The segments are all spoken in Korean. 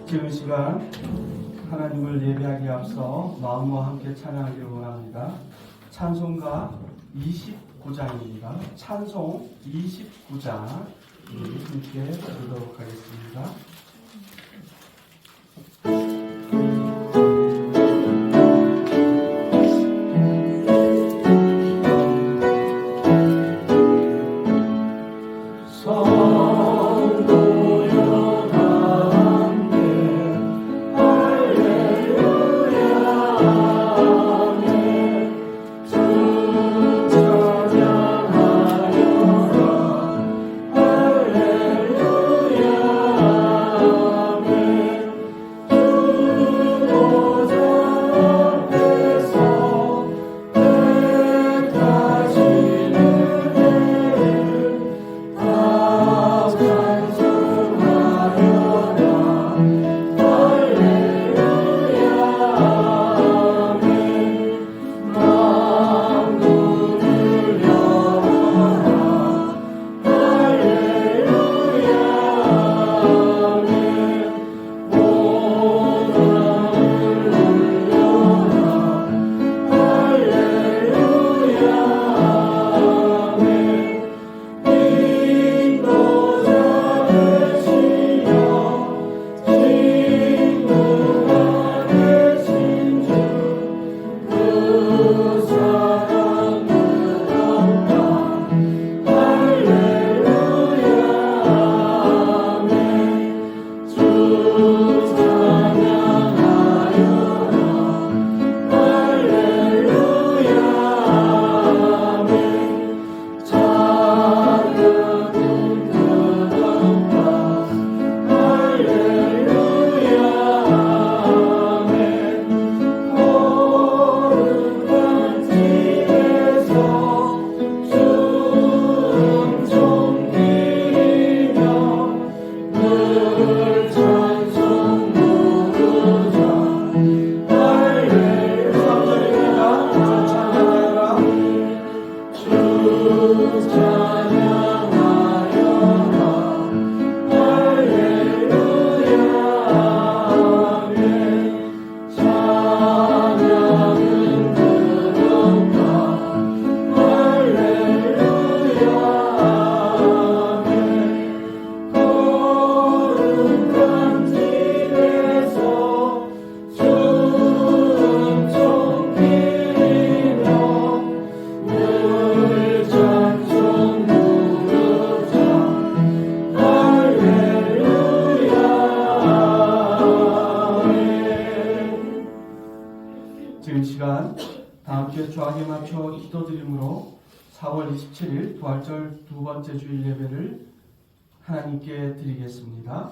지금 시간 하나님을 예배하기에 앞서 마음과 함께 찬양하기를 원합니다. 찬송가 29장입니다. 찬송 29장 함께 부르도록 하겠습니다. 지금 시간 다 함께 주안에 맞춰 기도드림으로 4월 27일 부활절 두 번째 주일 예배를 하나님께 드리겠습니다.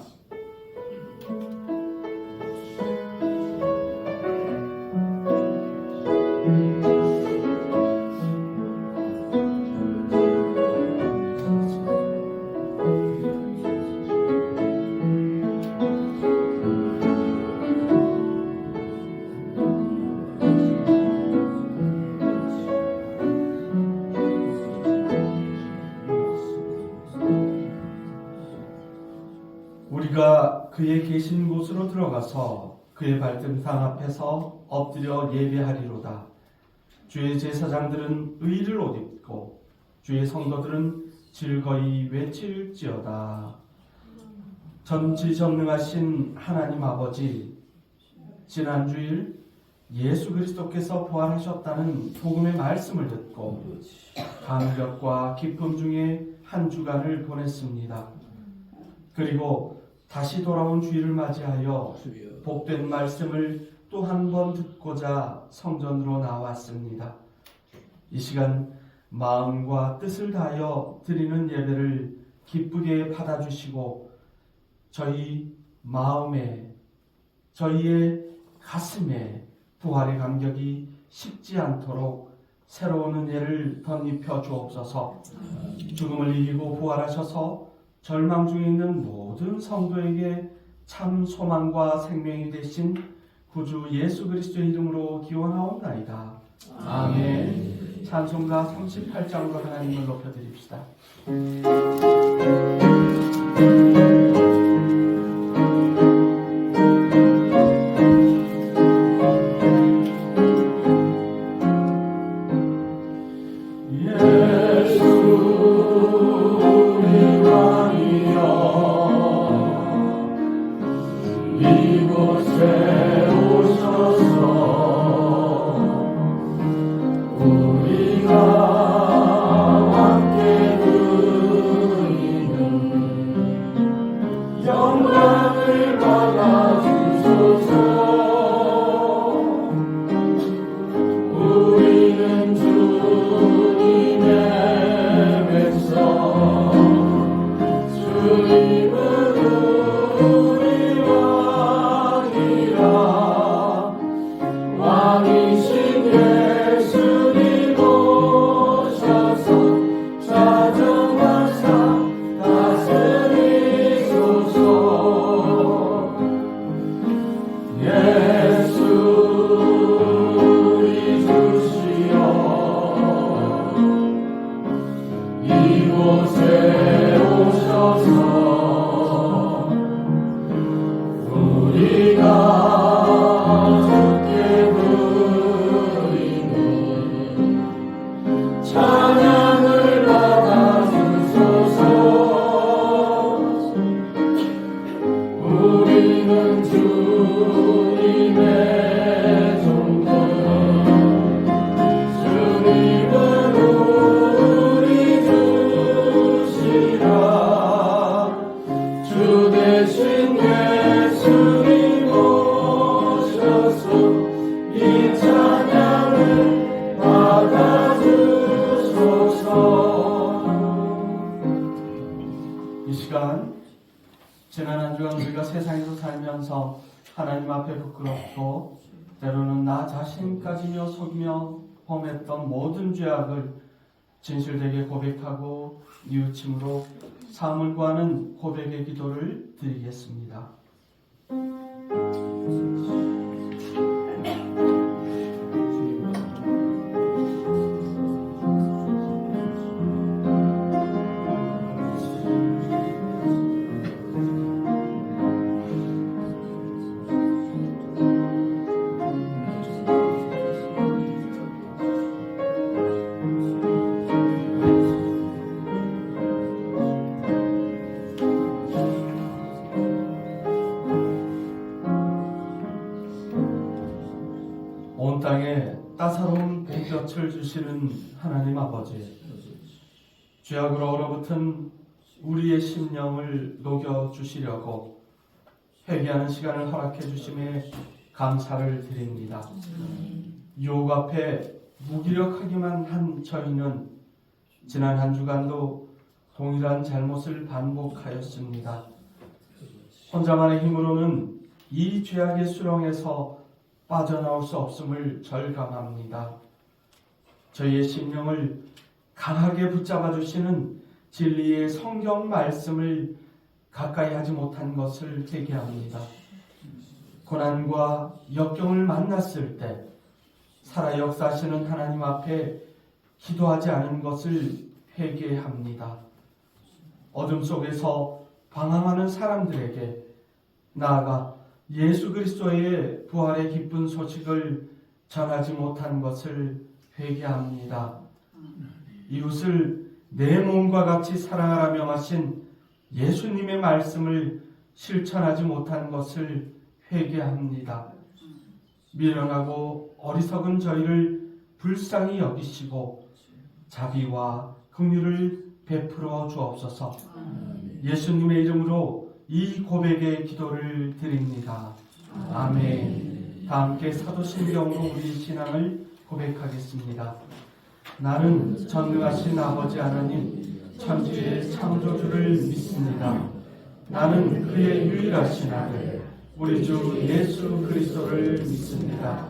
우리가 그의 계신 곳으로 들어가서 그의 발등상 앞에서 엎드려 예배하리로다. 주의 제사장들은 의를 옷 입고 주의 성도들은 즐거이 외칠지어다. 전지전능하신 하나님 아버지, 지난 주일 예수 그리스도께서 부활하셨다는 복음의 말씀을 듣고 감격과 기쁨 중에 한 주간을 보냈습니다. 그리고 다시 돌아온 주일을 맞이하여 복된 말씀을 또 한 번 듣고자 성전으로 나왔습니다. 이 시간 마음과 뜻을 다하여 드리는 예배를 기쁘게 받아주시고 저희 마음에, 저희의 가슴에 부활의 감격이 식지 않도록 새로운 은혜를 덧입혀 주옵소서. 죽음을 이기고 부활하셔서 절망 중에 있는 모든 성도에게 참 소망과 생명이 되신 구주 예수 그리스도의 이름으로 기원하옵나이다. 아멘. 찬송가 38장으로 하나님을 높여드립시다. 영광을 받아주소서. 우리는 주님의 백성, 주님은 우리 왕이라. 왕이신 예수님 오셔서 자정하사 다스리소서. 예수 우리 주시여, 이곳에 오셔서 우리가 주께 드리는 찬양을 받아주소서. 우리는 주님의 종들, 주님은 우리 주시라. 주 대신 예수님 오셔서 이 찬양을 받아주소서. 이 시간 지난 한 주간 우리가 세상에서 살면서 하나님 앞에 부끄럽고 때로는 나 자신까지며 속이며 범했던 모든 죄악을 진실되게 고백하고 뉘우침으로 사함을 구하는 고백의 기도를 드리겠습니다. 온 땅에 따사로운 햇볕을 주시는 하나님 아버지, 죄악으로 얼어붙은 우리의 심령을 녹여주시려고 회개하는 시간을 허락해 주심에 감사를 드립니다. 유혹 앞에 무기력하기만 한 저희는 지난 한 주간도 동일한 잘못을 반복하였습니다. 혼자만의 힘으로는 이 죄악의 수렁에서 빠져나올 수 없음을 절감합니다. 저희의 심령을 강하게 붙잡아 주시는 진리의 성경 말씀을 가까이 하지 못한 것을 회개합니다. 고난과 역경을 만났을 때 살아 역사하시는 하나님 앞에 기도하지 않은 것을 회개합니다. 어둠 속에서 방황하는 사람들에게 나아가 예수 그리스도의 부활의 기쁜 소식을 전하지 못한 것을 회개합니다. 이웃을 내 몸과 같이 사랑하라 명하신 예수님의 말씀을 실천하지 못한 것을 회개합니다. 미련하고 어리석은 저희를 불쌍히 여기시고 자비와 긍휼을 베풀어 주옵소서. 예수님의 이름으로 이 고백의 기도를 드립니다. 아멘. 다 함께 사도신경으로 우리 신앙을 고백하겠습니다. 나는 전능하신 아버지 하나님 천지의 창조주를 믿습니다. 나는 그의 유일하신 아들 우리 주 예수 그리스도를 믿습니다.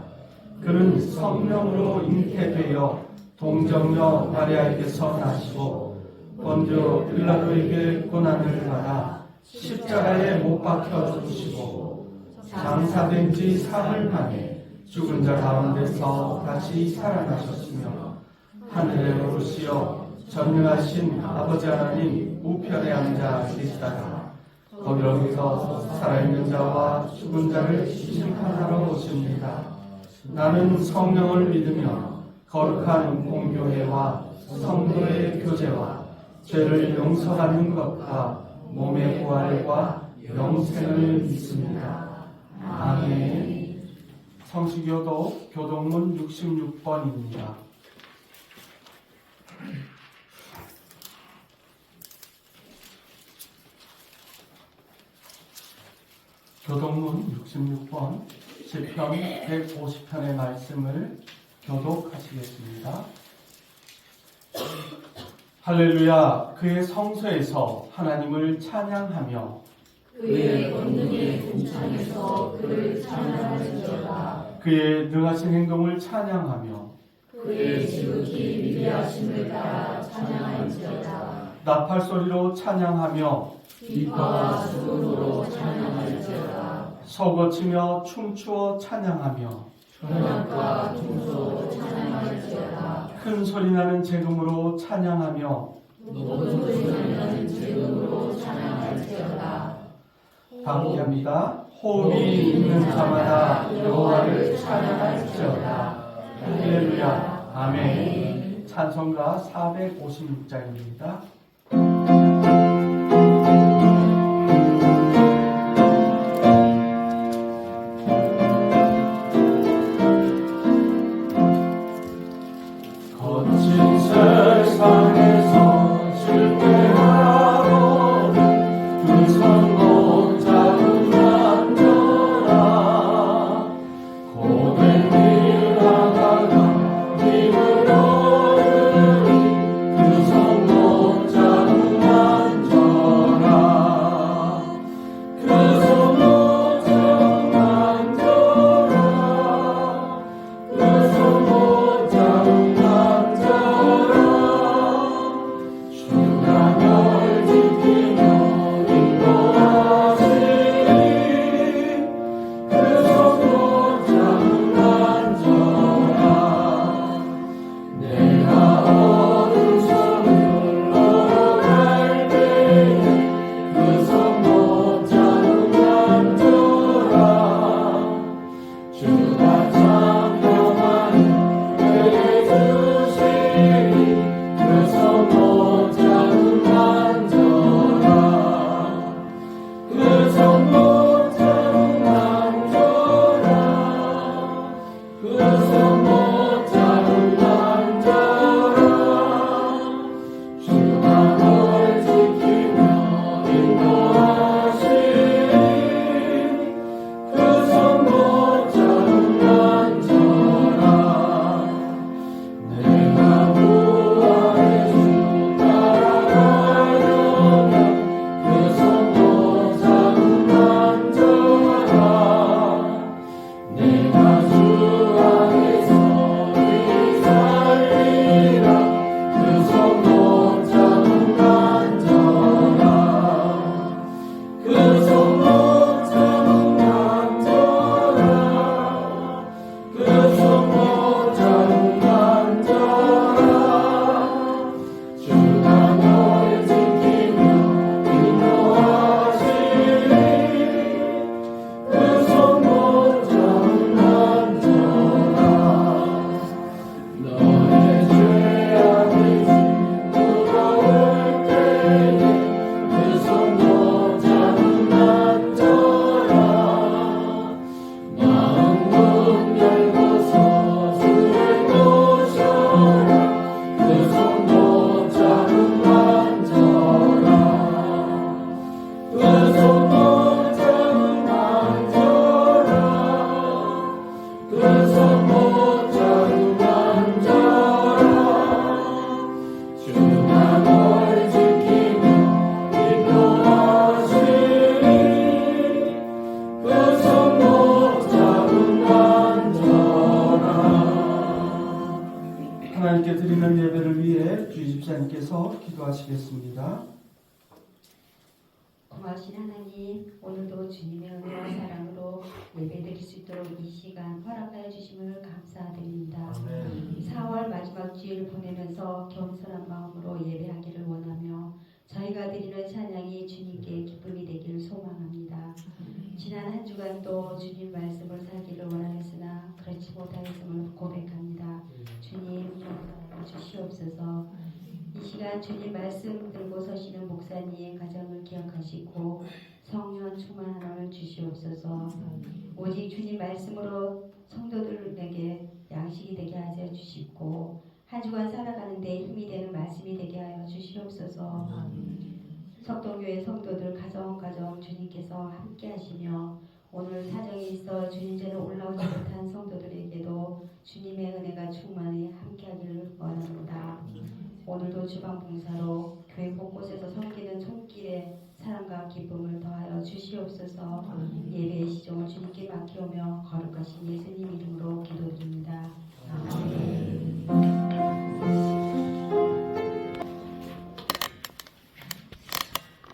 그는 성령으로 잉태되어 동정녀 마리아에게서 나시고 본디오 빌라도에게 고난을 받아 십자가에 못 박혀 죽으시고 장사된 지 사흘 만에 죽은 자 가운데서 다시 살아나셨으며 하늘에 오르시어 전능하신 아버지 하나님 우편에 앉아 계시다가 거기로부터 살아있는 자와 죽은 자를 심판하러 오십니다. 나는 성령을 믿으며 거룩한 공교회와 성도의 교제와 죄를 용서받는 것과 몸의 부활과 영생을 믿습니다. 아멘. 성시교도 교동문 66번입니다. 교독문 66번 시편 150편의 말씀을 교독하시겠습니다. 할렐루야. 그의 성소에서 하나님을 찬양하며 그의 권능의 궁창에서 그를 찬양할지어다. 그의 능하신 행동을 찬양하며 그의 지극히 위대하심을 따라 찬양할지어다. 나팔 소리로 찬양하며 비파와 수금으로 찬양할지어다. 서거치며 춤추어 찬양하며 현악과 중소로 찬양할지어다. 큰 소리 나는 재금으로 찬양하며 높은 소리 나는 지금으로 찬양할지어다. 함께합니다. 호흡이 있는 자마다 여호와를 찬양할지어다. 할렐루야. 아멘. 찬송가 456장입니다. 거친 세상에서 실패하고는 그 성공 잡은 남자라. 고백이 나가가 힘으로 이르리 그 성공 잡은 남자라. 그 성공 잡은 남자라. 그 성공 잡은 남자라. 주가 널 지키며 인도하시리. 그 성공 잡은 남자라. 내가 어둠 속을 걸어갈 때에 그 성공 잡은 남자라. 주가 참여하여 내게 주시리. 그 성공 잡은 남자라. 그 성공 잡은 남자라. 그 성공 잡은 남자라. 주가 널 지키며 인도하시리. 그 성공 잡은 남자라. 내가 부활의 주 따라가려면 그 성공 잡은 남자라. 내가 주 안에서 이 살리라. 그 성공 잡은 남자라. 그 성공 잡은 남자라. 그 성공 잡은 남자라. 주가 널 지키며 인도하시리. 그 성공 잡은 남자라. 너의 죄악이 무거울 때에 그 성공 잡은 남자라. 마음 문 열고서 주를 모셔라. 그 성공 잡은 남자라. 그 성공 잡은 남자라. 그 성공 잡은 남자라. 주가 널 지키며 인도하시리. 그 성공 잡은 남자라. 하나님께 드리는 예배를 위해 주집사님께서 기도하시겠습니다. 고마우신 하나님, 오늘도 주님의 은혜와 사랑으로 예배드릴 수 있도록 이 시간 허락하여 주심을 감사드립니다. 4월 마지막 주일 보내면서 겸손한 마음으로 예배하기를 원하며 저희가 드리는 찬양이 주님께 기쁨이 되기를 소망합니다. 지난 한 주간도 주님 말씀을 살기를 원하였으나 그렇지 못하였음을 고백합니다. 주님 용서하여 주시옵소서. 이 시간 주님 말씀 들고 서시는 목사님의 가정을 기억하시고 성령 충만함을 주시옵소서. 오직 주님 말씀으로 성도들에게 양식이 되게 하여 주시고 한 주간 살아가는데 힘이 되는 말씀이 되게 하여 주시옵소서. 석동교회 성도들 가정 주님께서 함께 하시며 오늘 사정이 있어 주님께로 올라오지 못한 성도들에게도 주님의 은혜가 충만히 함께하기를 원합니다. 오늘도 주방 봉사로 교회 곳곳에서 섬기는 손길에 사랑과 기쁨을 더하여 주시옵소서. 예배의 시종을 주님께 맡겨오며 거룩하신 예수님 이름으로 기도드립니다. 아멘.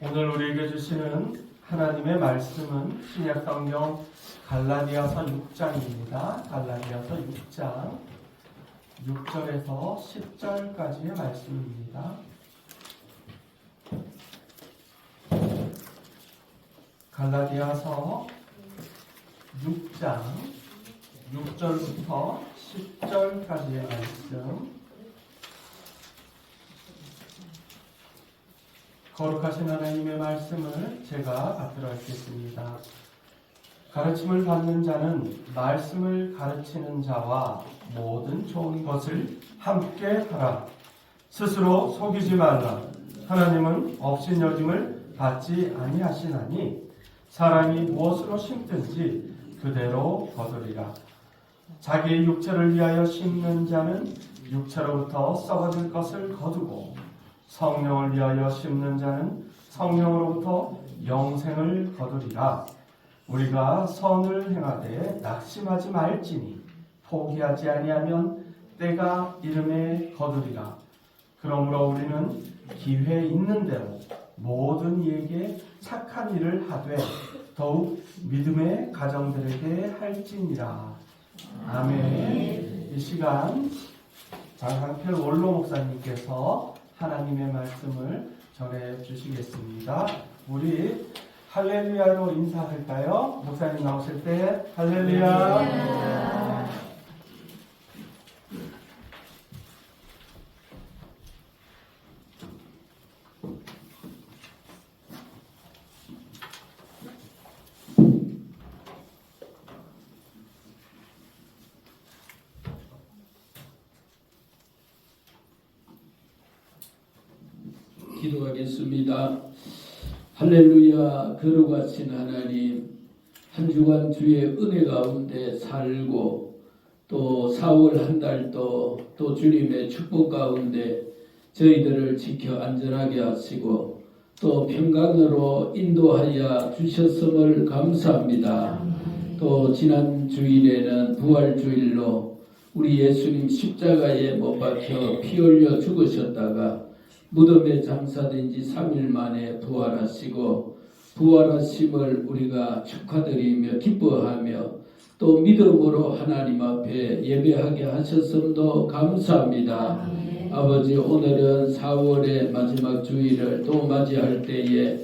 오늘 우리에게 주시는 하나님의 말씀은 신약 성경 갈라디아서 6장입니다. 갈라디아서 6장 6절에서 10절까지의 말씀입니다. 갈라디아서 6장 6절부터 10절까지의 말씀. 거룩하신 하나님의 말씀을 제가 받들어 읽겠습니다. 가르침을 받는 자는 말씀을 가르치는 자와 모든 좋은 것을 함께 하라. 스스로 속이지 말라. 하나님은 업신여김을 받지 아니하시나니 사람이 무엇으로 심든지 그대로 거두리라. 자기의 육체를 위하여 심는 자는 육체로부터 썩어질 것을 거두고 성령을 위하여 심는 자는 성령으로부터 영생을 거두리라. 우리가 선을 행하되 낙심하지 말지니 포기하지 아니하면 때가 이름에 거두리라. 그러므로 우리는 기회 있는 대로 모든 이에게 착한 일을 하되 더욱 믿음의 가정들에게 할지니라. 아멘. 이 시간 장한필 원로 목사님께서 하나님의 말씀을 전해 주시겠습니다. 우리 할렐루야로 인사할까요? 목사님 나오실 때 할렐루야. 기도하겠습니다. 할렐루야. 거룩하신 하나님, 한 주간 주의 은혜 가운데 살고 또 4월 한 달도 또 주님의 축복 가운데 저희들을 지켜 안전하게 하시고 또 평강으로 인도하여 주셨음을 감사합니다. 또 지난 주일에는 부활주일로 우리 예수님 십자가에 못 박혀 피 흘려 죽으셨다가 무덤에 장사된 지 3일 만에 부활하시고 부활하심을 우리가 축하드리며 기뻐하며 또 믿음으로 하나님 앞에 예배하게 하셨음도 감사합니다. 아버지, 오늘은 4월의 마지막 주일을 또 맞이할 때에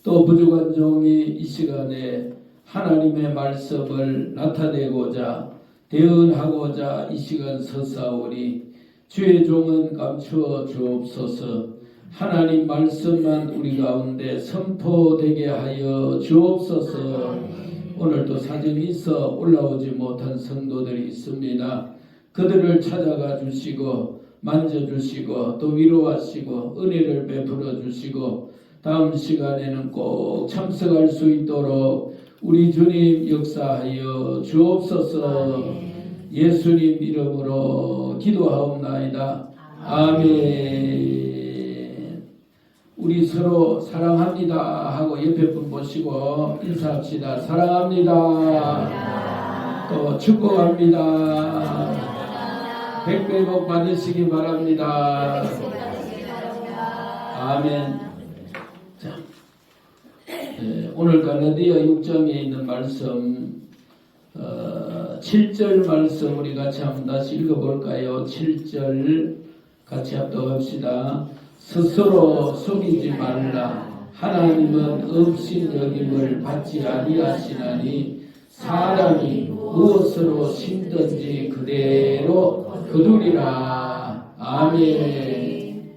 또 부족한 종이 이 시간에 하나님의 말씀을 나타내고자 대언하고자 이 시간 서사오니 주의 종은 감추어 주옵소서. 하나님 말씀만 우리 가운데 선포되게 하여 주옵소서. 오늘도 사정이 있어 올라오지 못한 성도들이 있습니다. 그들을 찾아가 주시고 만져주시고 또 위로하시고 은혜를 베풀어 주시고 다음 시간에는 꼭 참석할 수 있도록 우리 주님 역사하여 주옵소서. 예수님 이름으로 기도하옵나이다. 아멘. 우리 서로 사랑합니다 하고 옆에 분 보시고 인사합시다. 사랑합니다. 또 축복합니다. 백배 복 받으시기 바랍니다. 아멘. 자, 오늘 갈라디아 6장에 있는 말씀 7절 말씀 우리 같이 한번 다시 읽어볼까요? 7절 같이 합독합시다. 스스로 속이지 말라. 하나님은 업신여김을 받지 아니하시나니 사람이 무엇으로 심든지 그대로 거두리라. 아멘.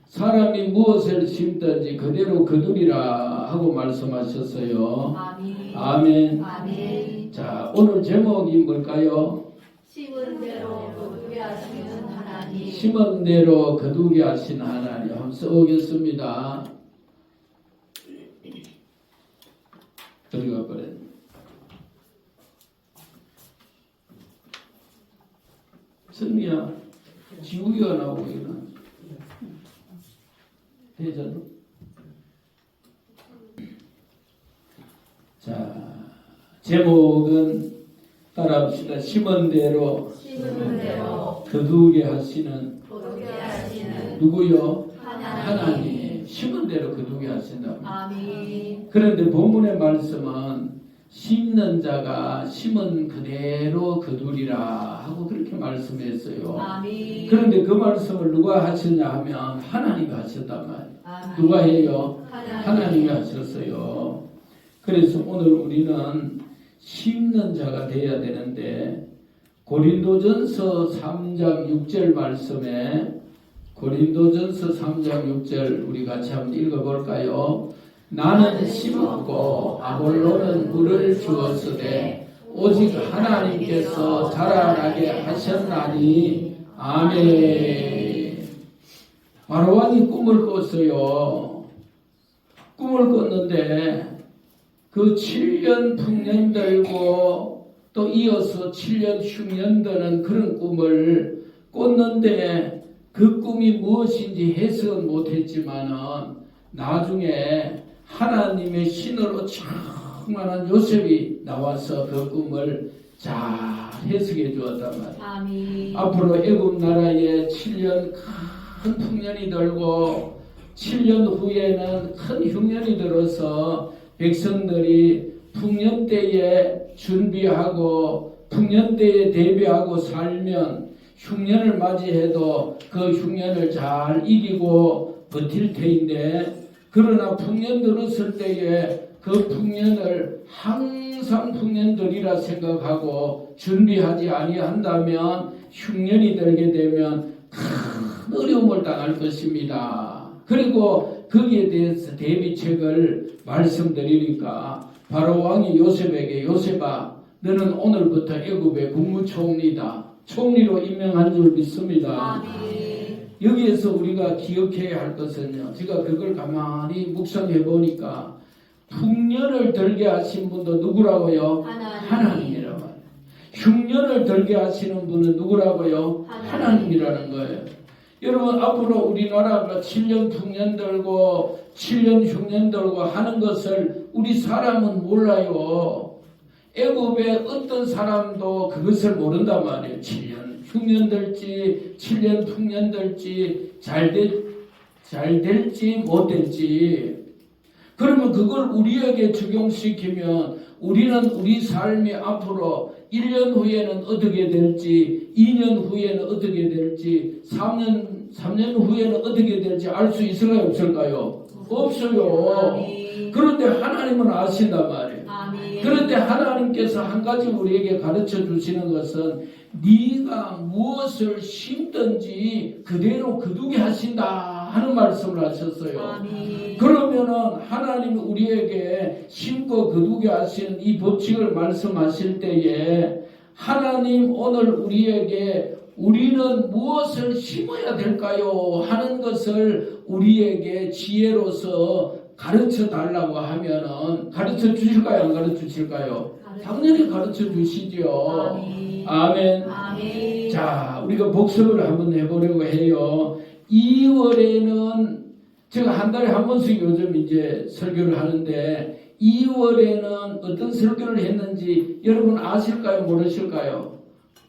사람이 무엇을 심든지 그대로 거두리라 하고 말씀하셨어요. 아멘. 아멘. 자, 오늘 제목이 뭘까요? 심은 대로 거두게 하시는 하나님. 심은 대로 거두게 하신 하나님. 한번 써오겠습니다. 들어가 버렸네. 지금이야 지우개가 나오고 이런 되잖아. 자, 제목은 따라합시다. 심은 대로 심은 대로 거두게 하시는 거두게 하시는 누구요? 하나님. 하나님. 심은 대로 거두게 하신다. 아멘. 그런데 본문의 말씀은 심는 자가 심은 그대로 거두리라 하고 그렇게 말씀했어요. 아멘. 그런데 그 말씀을 누가 하셨냐 하면 하나님이 하셨단 말이에요. 아멘. 누가 해요? 하나님. 하나님이 하셨어요. 그래서 오늘 우리는 심는 자가 되어야 되는데 고린도전서 3장 6절 말씀에 고린도전서 3장 6절 우리 같이 한번 읽어볼까요? 나는 심었고 아볼로는 물을 주었으되 오직 하나님께서 자라나게 하셨나니. 아멘. 바로왕이 꿈을 꿨어요. 꿈을 꿨는데 그 7년 풍년 들고 또 이어서 7년 흉년 드는 그런 꿈을 꿨는데 그 꿈이 무엇인지 해석은 못했지만은 나중에 하나님의 신으로 충만한 요셉이 나와서 그 꿈을 잘 해석해 주었단 말이에요. 아멘. 앞으로 애굽 나라에 7년 큰 풍년이 들고 7년 후에는 큰 흉년이 들어서 백성들이 풍년 때에 준비하고 풍년 때에 대비하고 살면 흉년을 맞이해도 그 흉년을 잘 이기고 버틸 테인데, 그러나 풍년 들었을 때에 그 풍년을 항상 풍년들이라 생각하고 준비하지 아니한다면 흉년이 들게 되면 큰 어려움을 당할 것입니다. 그리고 거기에 대해서 대비책을 말씀드리니까 바로왕이 요셉에게 요셉아 너는 오늘부터 애굽의 국무총리다. 총리로 임명한 줄 믿습니다. 아멘. 여기에서 우리가 기억해야 할 것은요. 제가 그걸 가만히 묵상해 보니까 풍년을 들게 하신 분도 누구라고요? 하나님이라고 말이에요. 흉년을 들게 하시는 분은 누구라고요? 하나님이라는 거예요. 여러분 앞으로 우리나라가 7년 풍년 들고 7년 흉년 들고 하는 것을 우리 사람은 몰라요. 애굽의 어떤 사람도 그것을 모른단 말이에요. 7년 흉년 들지 7년 풍년 들지 잘 될지 못 될지. 그러면 그걸 우리에게 적용시키면 우리는 우리 삶이 앞으로 1년 후에는 어떻게 될지 2년 후에는 어떻게 될지 3년 후에는 어떻게 될지 알 수 있을까요? 없을까요? 없어요. 그런데 하나님은 아신단 말이에요. 그런데 하나님께서 한 가지 우리에게 가르쳐 주시는 것은 네가 무엇을 심든지 그대로 거두게 하신다 하는 말씀을 하셨어요. 그러면은 하나님이 우리에게 심고 거두게 하시는 이 법칙을 말씀하실 때에 하나님 오늘 우리에게 우리는 무엇을 심어야 될까요? 하는 것을 우리에게 지혜로서 가르쳐 달라고 하면은 가르쳐 주실까요? 안 가르쳐 주실까요? 당연히 가르쳐 주시죠. 아멘. 아멘. 자, 우리가 복습을 한번 해보려고 해요. 2월에는 제가 한 달에 한 번씩 요즘 이제 설교를 하는데 2월에는 어떤 설교를 했는지 여러분 아실까요? 모르실까요?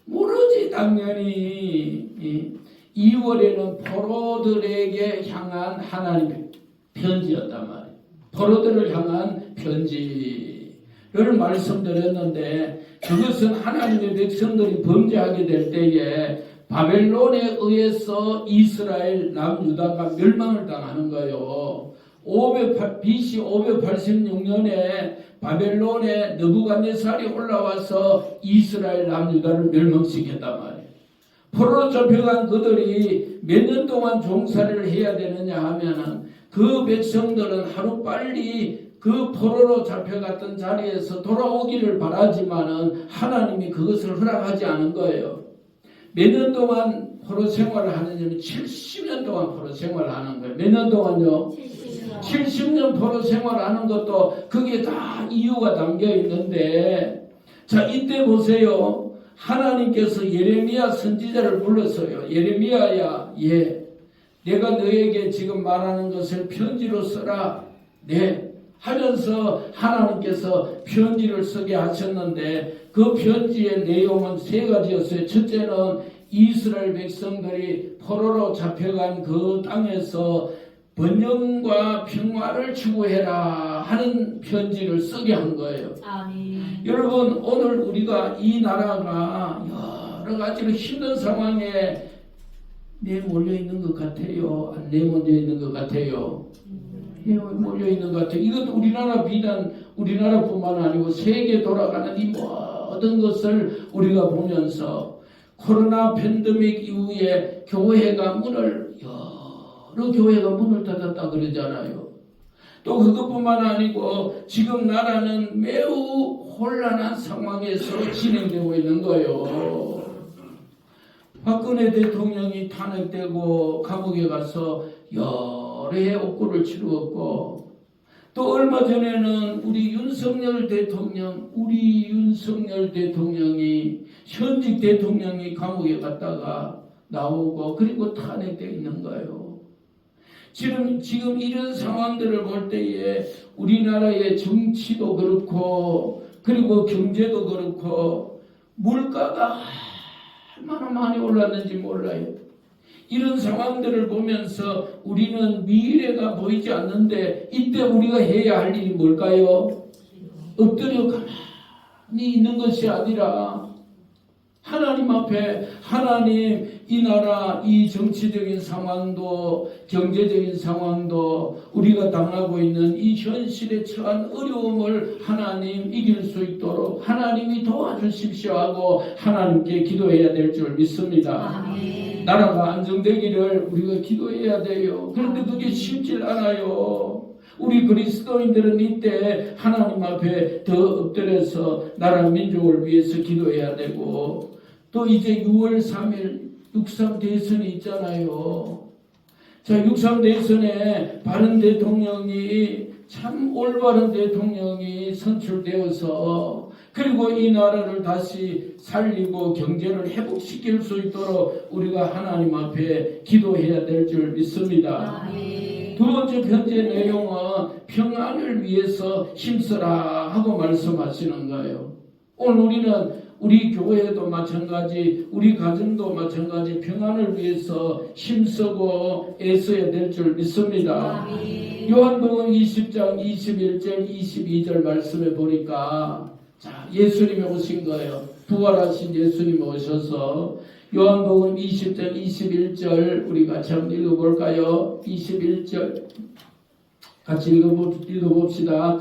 모르지 당연히. 2월에는 포로들에게 향한 하나님의 편지였단 말이에요. 포로들을 향한 편지를 말씀드렸는데 그것은 하나님의 백성들이 범죄하게 될 때에 바벨론에 의해서 이스라엘 남유다가 멸망을 당하는 거예요. BC 586년에 바벨론에 느부갓네살이 올라와서 이스라엘 남유다를 멸망시켰단 말이에요. 포로로 잡혀간 그들이 몇 년 동안 종살이를 해야 되느냐 하면은 그 백성들은 하루빨리 그 포로로 잡혀갔던 자리에서 돌아오기를 바라지만은 하나님이 그것을 허락하지 않은 거예요. 몇 년 동안 포로 생활을 하느냐면 70년 동안 포로 생활을 하는 거예요. 몇 년 동안요? 70년 포로 생활을 하는 것도 그게 다 이유가 담겨 있는데, 자 이때 보세요. 하나님께서 예레미야 선지자를 불렀어요. 예레미야야, 내가 너에게 지금 말하는 것을 편지로 써라. 네. 하면서 하나님께서 편지를 쓰게 하셨는데 그 편지의 내용은 세 가지였어요. 첫째는 이스라엘 백성들이 포로로 잡혀간 그 땅에서 번영과 평화를 추구해라 하는 편지를 쓰게 한 거예요. 아멘. 여러분, 오늘 우리가 이 나라가 여러 가지로 힘든 상황에 내몰려 있는 것 같아요? 안 내몰려 있는 것 같아요? 몰려 있는 것 같아요. 이것도 우리나라 비단 우리나라뿐만 아니고 세계 돌아가는 이 모든 것을 우리가 보면서 코로나 팬데믹 이후에 교회가 여러 교회가 문을 닫았다 그러잖아요. 또 그것뿐만 아니고 지금 나라는 매우 혼란한 상황에서 진행되고 있는 거예요. 박근혜 대통령이 탄핵되고 감옥에 가서 여러 해 옥고를 치루었고, 또 얼마 전에는 우리 윤석열 대통령이 현직 대통령이 감옥에 갔다가 나오고 그리고 탄핵되어 있는 거예요. 지금 이런 상황들을 볼 때에 우리나라의 정치도 그렇고 그리고 경제도 그렇고 물가가 얼마나 많이 올랐는지 몰라요. 이런 상황들을 보면서 우리는 미래가 보이지 않는데 이때 우리가 해야 할 일이 뭘까요? 엎드려 가만히 있는 것이 아니라 하나님 앞에 하나님, 이 나라 이 정치적인 상황도 경제적인 상황도 우리가 당하고 있는 이 현실에 처한 어려움을 하나님 이길 수 있도록 하나님이 도와주십시오 하고 하나님께 기도해야 될 줄 믿습니다. 아멘. 나라가 안정되기를 우리가 기도해야 돼요. 그런데 그게 쉽지 않아요. 우리 그리스도인들은 이때 하나님 앞에 더 엎드려서 나라 민족을 위해서 기도해야 되고, 또 이제 6월 3일 6.3 대선이 있잖아요. 자, 6.3 대선에 바른 대통령이 참 올바른 대통령이 선출되어서 그리고 이 나라를 다시 살리고 경제를 회복시킬 수 있도록 우리가 하나님 앞에 기도해야 될 줄 믿습니다. 아멘. 두 번째 편지 내용은 평안을 위해서 힘쓰라 하고 말씀하시는 거예요. 오늘 우리는 우리 교회도 마찬가지, 우리 가정도 마찬가지 평안을 위해서 힘쓰고 애써야 될 줄 믿습니다. 아멘. 요한복음 20장 21절 22절 말씀에 보니까 자, 예수님이 오신 거예요. 부활하신 예수님이 오셔서 요한복음 20장 21절 우리 같이 한번 읽어볼까요? 21절 같이 읽어봅시다.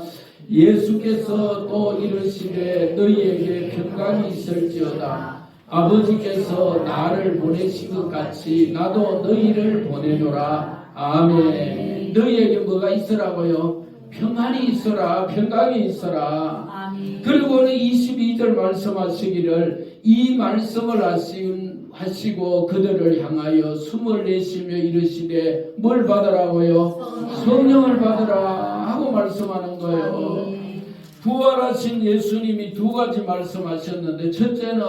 예수께서 또 이르시되 너희에게 평강이 있을지어다. 아버지께서 나를 보내신 것 같이 나도 너희를 보내노라. 아멘. 너희에게 뭐가 있으라고요? 평안이 있어라. 평강이 있어라. 아멘. 그리고는 22절 말씀하시기를 이 말씀을 하시고 그들을 향하여 숨을 내쉬며 이르시되 뭘 받으라고요? 성령을 받으라 하고 말씀하는 거예요. 아멘. 부활하신 예수님이 두 가지 말씀하셨는데 첫째는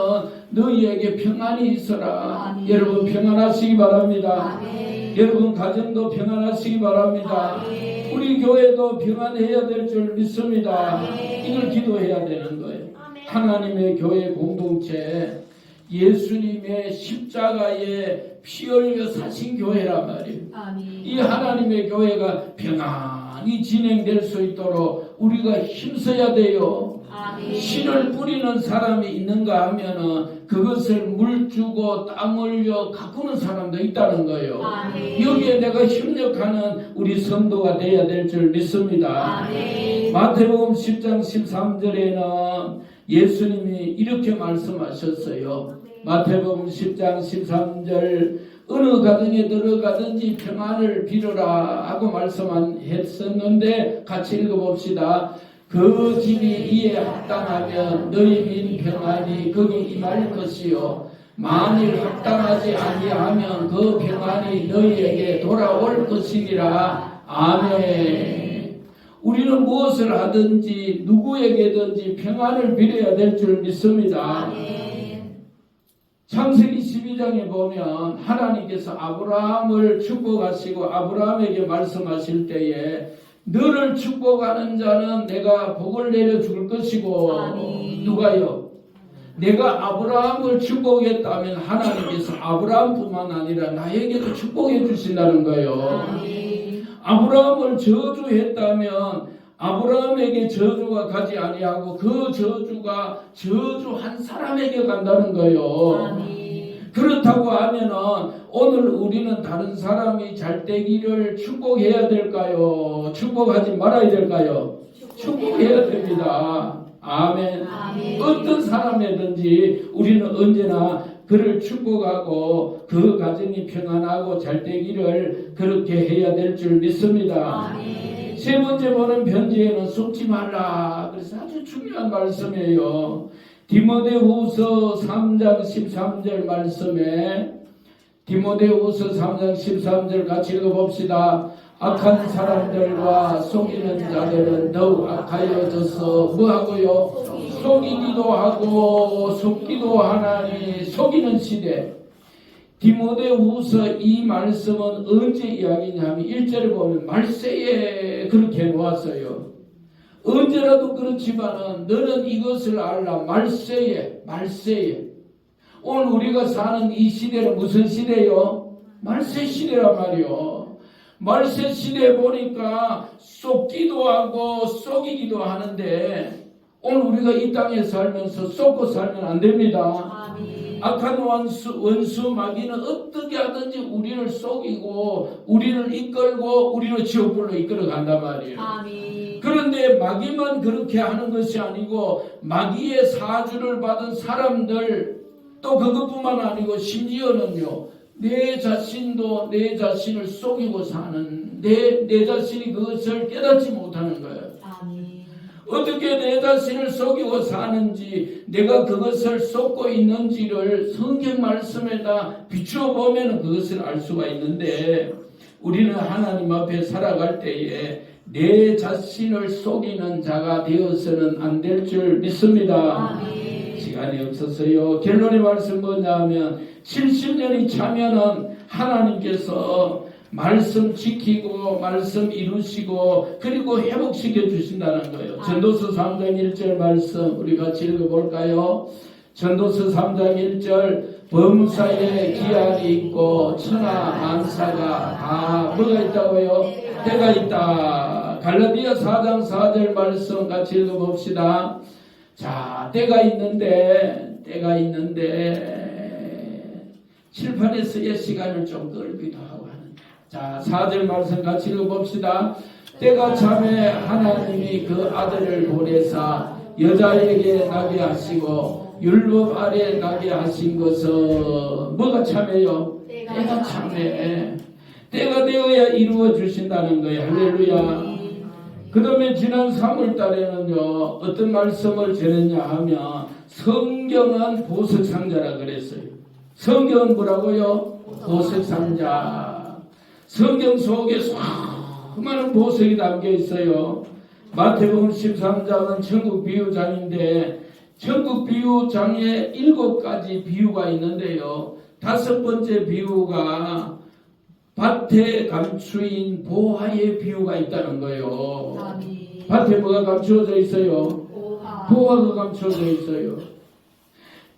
너희에게 평안이 있어라. 아멘. 여러분 평안하시기 바랍니다. 아멘. 여러분 가정도 평안하시기 바랍니다. 아멘. 우리 교회도 평안해야 될 줄 믿습니다. 아멘. 이걸 기도해야 되는 거예요. 아멘. 하나님의 교회 공동체 예수님의 십자가에 피 흘려 사신 교회란 말이에요. 아멘. 이 하나님의 교회가 평안히 진행될 수 있도록 우리가 힘써야 돼요. 아멘. 씨를 뿌리는 사람이 있는가 하면은 그것을 물 주고 땀 흘려 가꾸는 사람도 있다는 거예요. 아멘. 여기에 내가 협력하는 우리 성도가 돼야 될 줄 믿습니다. 아멘. 마태복음 10장 13절에는 예수님이 이렇게 말씀하셨어요. 마태복음 10장 13절 어느 가정에 들어가든지 평안을 빌어라 하고 말씀했었는데 같이 읽어봅시다. 그 집이 이에 합당하면 너희 민 평안이 거기 임할 것이요 만일 합당하지 아니하면 그 평안이 너희에게 돌아올 것이니라. 아멘. 우리는 무엇을 하든지 누구에게든지 평안을 빌어야 될 줄 믿습니다. 아멘. 창세기 12장에 보면 하나님께서 아브라함을 축복하시고 아브라함에게 말씀하실 때에 너를 축복하는 자는 내가 복을 내려줄 것이고 아멘. 누가요? 내가 아브라함을 축복했다면 하나님께서 아브라함뿐만 아니라 나에게도 축복해 주신다는 거예요. 아멘. 아브라함을 저주했다면 아브라함에게 저주가 가지 아니하고 그 저주가 저주한 사람에게 간다는 거예요. 아멘. 그렇다고 하면은 오늘 우리는 다른 사람이 잘 되기를 축복해야 될까요? 축복하지 말아야 될까요? 축복해야 됩니다. 아멘. 아멘. 어떤 사람이든지 우리는 언제나 그를 축복하고 그 가정이 평안하고 잘 되기를 그렇게 해야 될 줄 믿습니다. 아멘. 세 번째 보는 편지에는 속지 말라. 그래서 아주 중요한 말씀이에요. 디모데후서 3장 13절 말씀에 디모데후서 3장 13절 같이 읽어봅시다. 악한 사람들과 속이는 자들은 더욱 악하여져서 뭐하고요? 속이기도 하고 속기도 하나니 속이는 시대. 디모데후서 이 말씀은 언제 이야기냐면 1절에 보면 말세에 그렇게 놓았어요. 언제라도 그렇지만은 너는 이것을 알라. 말세에. 오늘 우리가 사는 이 시대는 무슨 시대요? 말세 시대란 말이요. 말세 시대에 보니까 속기도 하고 속이기도 하는데 오늘 우리가 이 땅에 살면서 속고 살면 안 됩니다. 아멘. 악한 원수 마귀는 어떻게 하든지 우리를 속이고 우리를 이끌고 우리를 지옥불로 이끌어 간단 말이에요. 아멘. 그런데 마귀만 그렇게 하는 것이 아니고 마귀의 사주를 받은 사람들 또 그것뿐만 아니고 심지어는요 내 자신도 내 자신을 속이고 사는 내 자신이 그것을 깨닫지 못하는 거예요. 아멘. 어떻게 내 자신을 속이고 사는지 내가 그것을 속고 있는지를 성경 말씀에다 비추어 보면 그것을 알 수가 있는데 우리는 하나님 앞에 살아갈 때에 내 자신을 속이는 자가 되어서는 안 될 줄 믿습니다. 아멘. 시간이 없어서요. 결론의 말씀 뭐냐면 70년이 차면은 하나님께서 말씀 지키고 말씀 이루시고 그리고 회복시켜 주신다는 거예요. 전도서 3장 1절 말씀 우리 같이 읽어볼까요? 전도서 3장 1절 범사에 기한이 있고 천하 만사가 다 뭐가 있다고요? 때가 있다. 갈라디아 4장 4절 말씀 같이 읽어봅시다. 자, 때가 있는데 칠판에서의 시간을 좀 끌기도 하고 하는. 자, 4절 말씀 같이 읽어봅시다. 때가 참에 하나님이 그 아들을 보내사 여자에게 나게 하시고 율법 아래 나게 하신 것은 뭐가 참해요? 때가 참해. 때가 되어야 이루어 주신다는 거예요. 할렐루야. 그 다음에 지난 3월 달에는요 어떤 말씀을 전했냐 하면 성경은 보석상자라 그랬어요. 성경은 뭐라고요? 보석상자. 성경 속에 수많은 보석이 담겨 있어요. 마태복음 13장은 천국 비유장인데 천국 비유장에 7가지 비유가 있는데요. 5번째 비유가 밭에 감추인 보화의 비유가 있다는 거예요. 아멘. 밭에 뭐가 감추어져 있어요? 보화가 감추어져 있어요.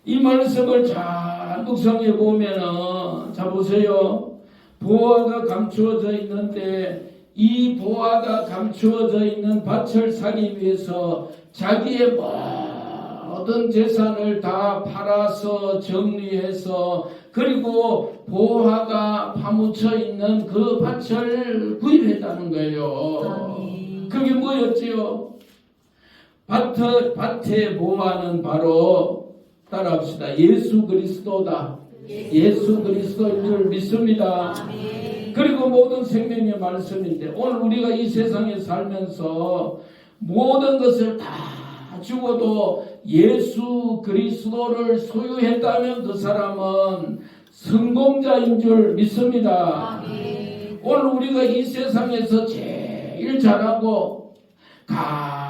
이 말씀을 잘 묵상해 보면은 자 보세요. 보화가 감추어져 있는데 이 보화가 감추어져 있는 밭을 사기 위해서 자기의 모든 재산을 다 팔아서 정리해서 그리고 보화가 파묻혀 있는 그 밭을 구입했다는 거예요. 아멘. 그게 뭐였지요? 밭의 보화는 바로 따라합시다. 예수 그리스도다. 예수 그리스도인 줄 믿습니다. 아멘. 그리고 모든 생명의 말씀인데 오늘 우리가 이 세상에 살면서 모든 것을 다 죽어도 예수 그리스도를 소유했다면 그 사람은 성공자인 줄 믿습니다. 아멘. 오늘 우리가 이 세상에서 제일 잘하고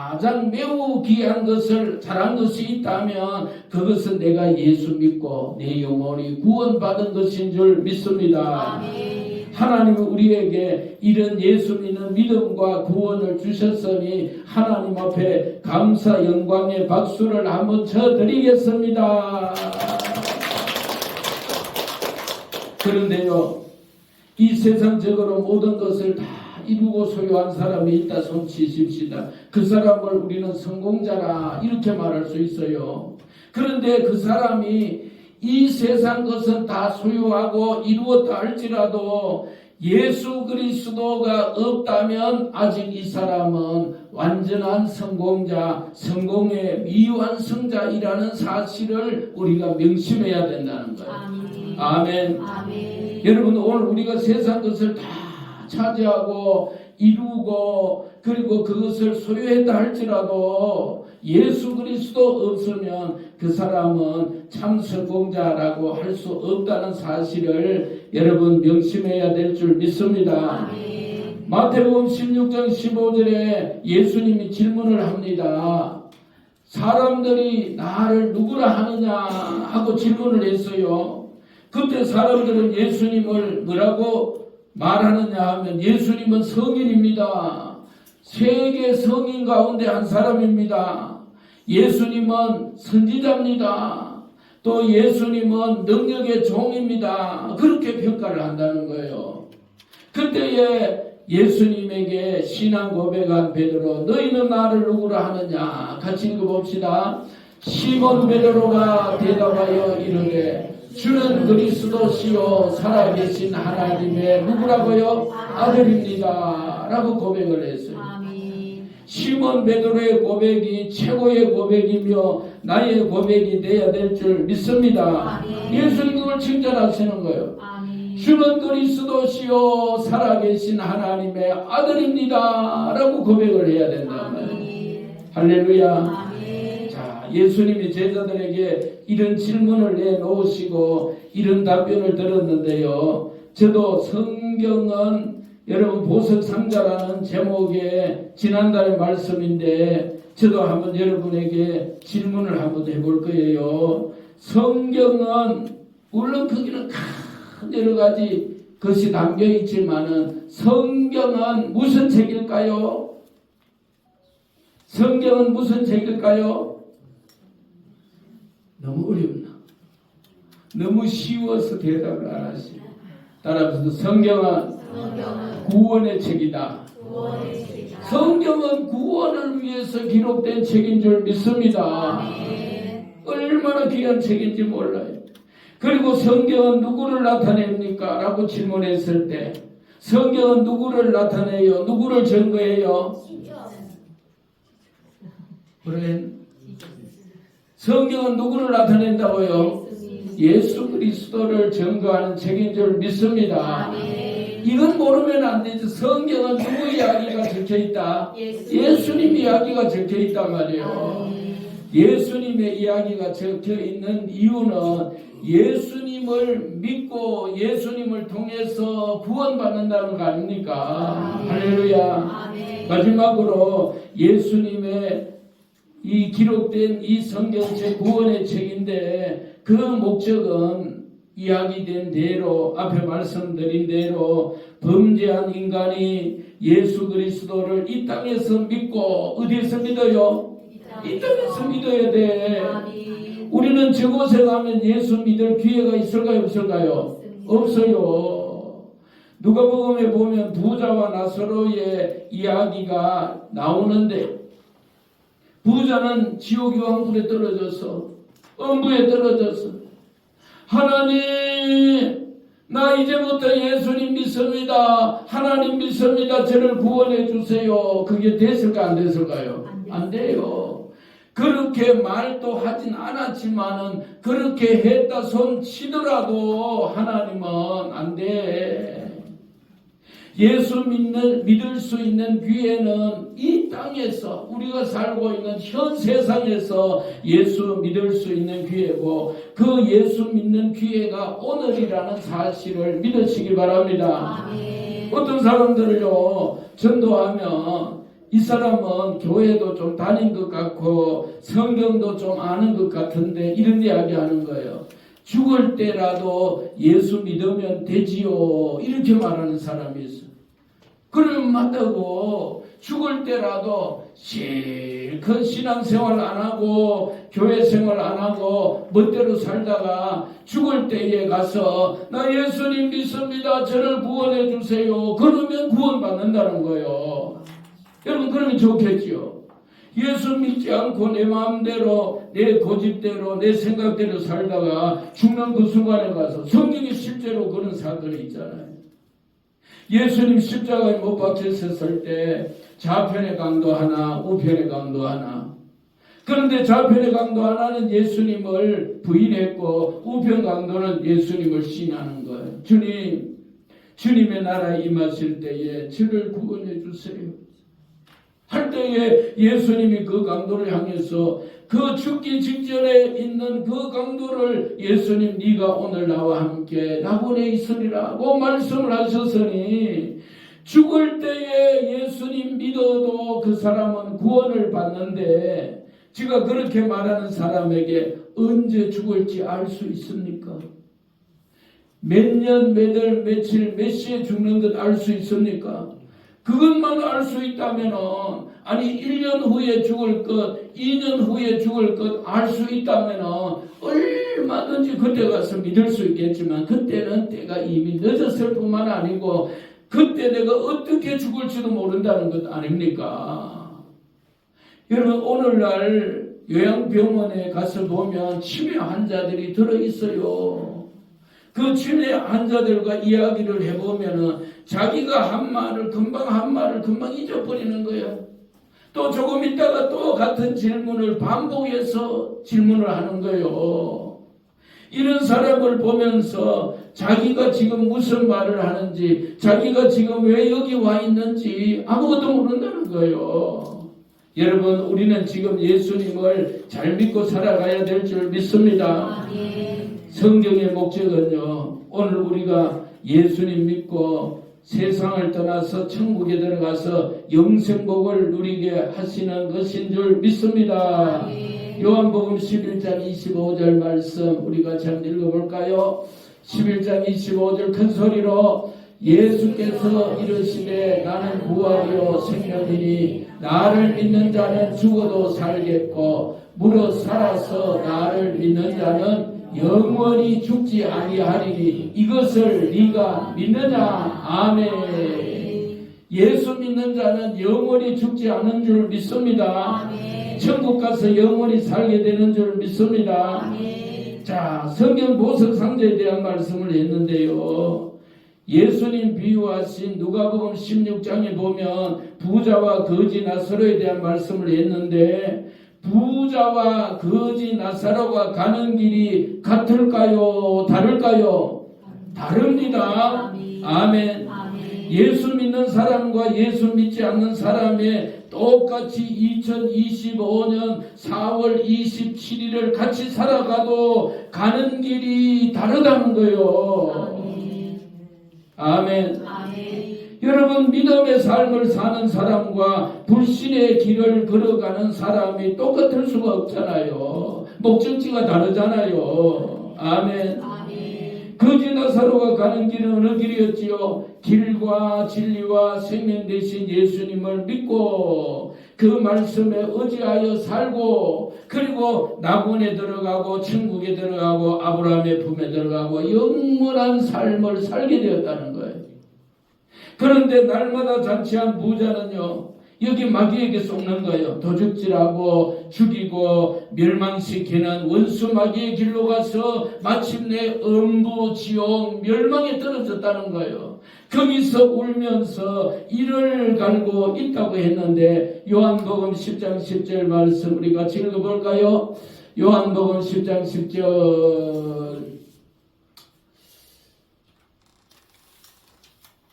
가장 매우 귀한 것을 잘한 것이 있다면 그것은 내가 예수 믿고 내 영혼이 구원받은 것인 줄 믿습니다. 하나님은 우리에게 이런 예수 믿는 믿음과 구원을 주셨으니 하나님 앞에 감사 영광의 박수를 한번 쳐드리겠습니다. 그런데요, 이 세상적으로 모든 것을 다 이루고 소유한 사람이 있다 손치십시다. 그 사람을 우리는 성공자라 이렇게 말할 수 있어요. 그런데 그 사람이 이 세상 것은 다 소유하고 이루었다 할지라도 예수 그리스도가 없다면 아직 이 사람은 완전한 성공자, 성공의 미완성자이라는 사실을 우리가 명심해야 된다는 거예요. 아멘. 여러분, 오늘 우리가 세상 것을 다 차지하고 이루고 그리고 그것을 소유했다 할지라도 예수 그리스도 없으면 그 사람은 참 성공자라고 할 수 없다는 사실을 여러분 명심해야 될 줄 믿습니다. 마태복음 16장 15절에 예수님이 질문을 합니다. 사람들이 나를 누구라 하느냐 하고 질문을 했어요. 그때 사람들은 예수님을 뭐라고 말하느냐 하면 예수님은 성인입니다. 세계 성인 가운데 한 사람입니다. 예수님은 선지자입니다. 또 예수님은 능력의 종입니다. 그렇게 평가를 한다는 거예요. 그때에 예수님에게 신앙 고백한 베드로, 너희는 나를 누구라 하느냐? 같이 읽어봅시다. 시몬 베드로가 대답하여 이르되 주는 그리스도시요 살아계신 하나님의 누구라고요? 아들입니다 라고 고백을 했어요. 시몬 베드로의 고백이 최고의 고백이며 나의 고백이 되어야 될 줄 믿습니다. 예수님 그걸 칭찬하시는 거예요. 주는 그리스도시요 살아계신 하나님의 아들입니다 라고 고백을 해야 된다는 거예요. 할렐루야. 예수님이 제자들에게 이런 질문을 내놓으시고 이런 답변을 들었는데요. 저도 성경은 여러분 보석상자라는 제목의 지난달의 말씀인데 저도 한번 여러분에게 질문을 한번 해볼 거예요. 성경은 물론 거기는 큰 여러 가지 것이 담겨 있지만은 성경은 무슨 책일까요? 성경은 무슨 책일까요? 너무 어렵나? 너무 쉬워서 대답을 안 하시네. 따라서 성경은 구원의 책이다. 성경은 구원을 위해서 기록된 책인 줄 믿습니다. 얼마나 귀한 책인지 몰라요. 그리고 성경은 누구를 나타냅니까? 라고 질문했을 때 성경은 누구를 나타내요? 누구를 증거해요? 그래. 성경은 누구를 나타낸다고요? 예수 그리스도를 증거하는 책인 줄 믿습니다. 이건 모르면 안 되죠. 성경은 누구 이야기가 적혀있다? 예수님 이야기가 적혀있단 말이에요. 예수님의 이야기가 적혀있는 이유는 예수님을 믿고 예수님을 통해서 구원받는다는 거 아닙니까? 할렐루야. 마지막으로 예수님의 이 기록된 이 성경책 구원의 책인데 그 목적은 이야기된 대로 앞에 말씀드린 대로 범죄한 인간이 예수 그리스도를 이 땅에서 믿고 어디에서 믿어요? 이 땅에서 믿어야 돼. 우리는 저곳에 가면 예수 믿을 기회가 있을까요? 없을까요? 없어요. 누가복음에 보면 부자와 나사로의 이야기가 나오는데 부자는 지옥의 왕불에 떨어져서 엄부에 떨어져서 하나님 나 이제부터 예수님 믿습니다. 하나님 믿습니다. 저를 구원해 주세요. 그게 됐을까 안 됐을까요? 안 돼요. 그렇게 말도 하진 않았지만은 그렇게 했다 손 치더라도 하나님은 안 돼. 예수 믿을 수 있는 기회는 이 땅에서 우리가 살고 있는 현 세상에서 예수 믿을 수 있는 기회고 그 예수 믿는 기회가 오늘이라는 사실을 믿으시기 바랍니다. 어떤 사람들을요 전도하면 이 사람은 교회도 좀 다닌 것 같고 성경도 좀 아는 것 같은데 이런 이야기 하는 거예요. 죽을 때라도 예수 믿으면 되지요. 이렇게 말하는 사람이 있어. 그러면 맞다고. 죽을 때라도 실컷 신앙생활 안 하고 교회 생활 안 하고 멋대로 살다가 죽을 때에 가서 나 예수님 믿습니다. 저를 구원해 주세요. 그러면 구원받는다는 거예요. 여러분 그러면 좋겠지요. 예수 믿지 않고 내 마음대로 내 고집대로 내 생각대로 살다가 죽는 그 순간에 가서 성경에 실제로 그런 사건이 있잖아요. 예수님 십자가에 못 박히셨을 때 좌편의 강도 하나 우편의 강도 하나. 그런데 좌편의 강도 하나는 예수님을 부인했고 우편 강도는 예수님을 시인하는 거예요. 주님, 주님의 나라에 임하실 때에 저를 구원해 주세요. 할 때에 예수님이 그 강도를 향해서 그 죽기 직전에 있는 그 강도를 예수님 네가 오늘 나와 함께 낙원에 있으리라고 말씀을 하셨으니 죽을 때에 예수님 믿어도 그 사람은 구원을 받는데 제가 그렇게 말하는 사람에게 언제 죽을지 알 수 있습니까? 몇 년, 몇 월, 며칠, 몇 시에 죽는 것 알 수 있습니까? 그것만 알 수 있다면 아니 1년 후에 죽을 것, 2년 후에 죽을 것 알 수 있다면 얼마든지 그때 가서 믿을 수 있겠지만 그때는 때가 이미 늦었을 뿐만 아니고 그때 내가 어떻게 죽을지도 모른다는 것 아닙니까? 여러분 오늘날 요양병원에 가서 보면 치매 환자들이 들어있어요. 그 치매 환자들과 이야기를 해보면은 자기가 한 말을 금방 잊어버리는 거예요. 또 조금 있다가 또 같은 질문을 반복해서 질문을 하는 거예요. 이런 사람을 보면서 자기가 지금 무슨 말을 하는지, 자기가 지금 왜 여기 와 있는지 아무것도 모른다는 거예요. 여러분, 우리는 지금 예수님을 잘 믿고 살아가야 될 줄 믿습니다. 성경의 목적은요, 오늘 우리가 예수님 믿고 세상을 떠나서 천국에 들어가서 영생복을 누리게 하시는 것인 줄 믿습니다. 요한복음 11장 25절 말씀 우리가 잘 읽어볼까요? 11장 25절 큰 소리로 예수께서 이르시되 나는 부활이요 생명이니 나를 믿는 자는 죽어도 살겠고 무릇 살아서 나를 믿는 자는 영원히 죽지 아니하리니 이것을 네가 믿느냐? 아멘. 예수 믿는 자는 영원히 죽지 않는 줄 믿습니다. 천국 가서 영원히 살게 되는 줄 믿습니다. 자, 성경 보석 상자에 대한 말씀을 했는데요. 예수님 비유하신 누가복음 16장에 보면 부자와 거지 나사로에 대한 말씀을 했는데 부자와 거지 나사로가 가는 길이 같을까요? 다를까요? 다릅니다. 아멘. 예수 믿는 사람과 예수 믿지 않는 사람의 똑같이 2025년 4월 27일을 같이 살아가도 가는 길이 다르다는 거예요. 아멘. 여러분 믿음의 삶을 사는 사람과 불신의 길을 걸어가는 사람이 똑같을 수가 없잖아요. 목적지가 다르잖아요. 아멘. 거지 나사로가 가는 길은 어느 길이었지요? 길과 진리와 생명 되신 예수님을 믿고 그 말씀에 의지하여 살고 그리고 낙원에 들어가고 천국에 들어가고 아브라함의 품에 들어가고 영원한 삶을 살게 되었다는 거예요. 그런데 날마다 잔치한 부자는요, 여기 마귀에게 속는 거예요. 도둑질하고 죽이고 멸망시키는 원수 마귀의 길로 가서 마침내 음부 지옥 멸망에 떨어졌다는 거예요. 거기서 울면서 이를 갈고 있다고 했는데 요한복음 10장 10절 말씀 우리 같이 읽어볼까요? 요한복음 10장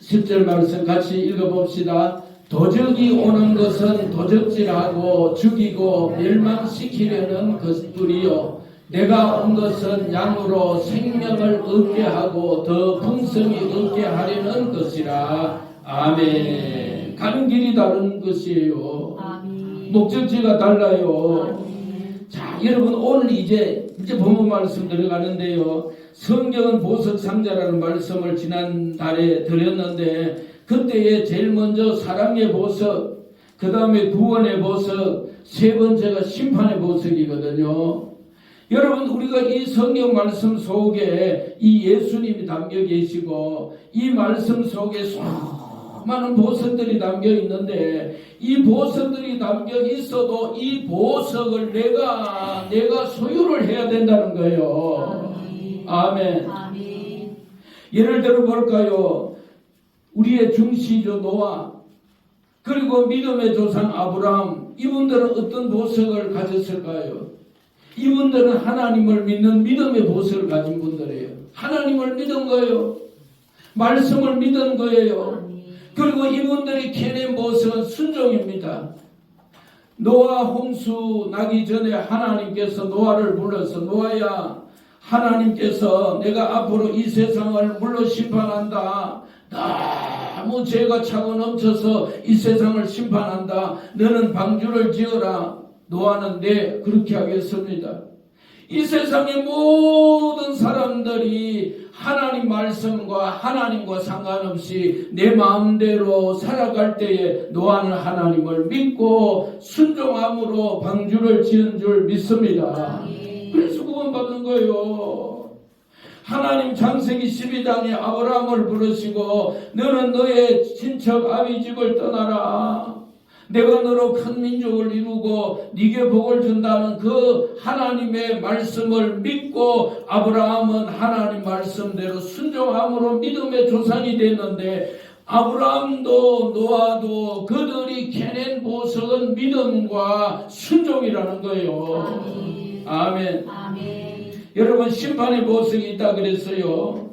10절 말씀 같이 읽어봅시다. 도적이 오는 것은 도적질하고 죽이고 멸망시키려는 것뿐이요 내가 온 것은 양으로 생명을 얻게 하고 더 풍성히 얻게 하려는 것이라. 아멘. 가는 길이 다른 것이에요. 아멘. 목적지가 달라요. 아멘. 자, 여러분 오늘 이제 본문 말씀 들어가는데요. 성경은 보석 상자라는 말씀을 지난달에 드렸는데 그때에 제일 먼저 사랑의 보석, 그 다음에 구원의 보석, 세 번째가 심판의 보석이거든요. 여러분 우리가 이 성경 말씀 속에 이 예수님이 담겨 계시고 이 말씀 속에 수많은 보석들이 담겨 있는데 이 보석들이 담겨 있어도 이 보석을 내가 소유를 해야 된다는 거예요. 아멘. 아멘. 예를 들어 볼까요? 우리의 중시조 노아 그리고 믿음의 조상 아브라함 이분들은 어떤 보석을 가졌을까요? 이분들은 하나님을 믿는 믿음의 보석을 가진 분들이에요. 하나님을 믿은 거예요. 말씀을 믿은 거예요. 그리고 이분들이 캐낸 보석은 순종입니다. 노아 홍수 나기 전에 하나님께서 노아를 불러서 노아야 하나님께서 내가 앞으로 이 세상을 물로 심판한다. 너무 죄가 차고 넘쳐서 이 세상을 심판한다. 너는 방주를 지어라. 노아는 네 그렇게 하겠습니다. 이 세상의 모든 사람들이 하나님 말씀과 하나님과 상관없이 내 마음대로 살아갈 때에 노아는 하나님을 믿고 순종함으로 방주를 지은 줄 믿습니다. 그래서 구원받은 거예요. 하나님 창세기 12장에 아브라함을 부르시고 너는 너의 친척 아비 집을 떠나라. 내가 너로 큰 민족을 이루고 네게 복을 준다는 그 하나님의 말씀을 믿고 아브라함은 하나님 말씀대로 순종함으로 믿음의 조상이 됐는데 아브라함도 노아도 그들이 캐낸 보석은 믿음과 순종이라는 거예요. 아멘. 아멘. 여러분 심판의 보석이 있다 그랬어요.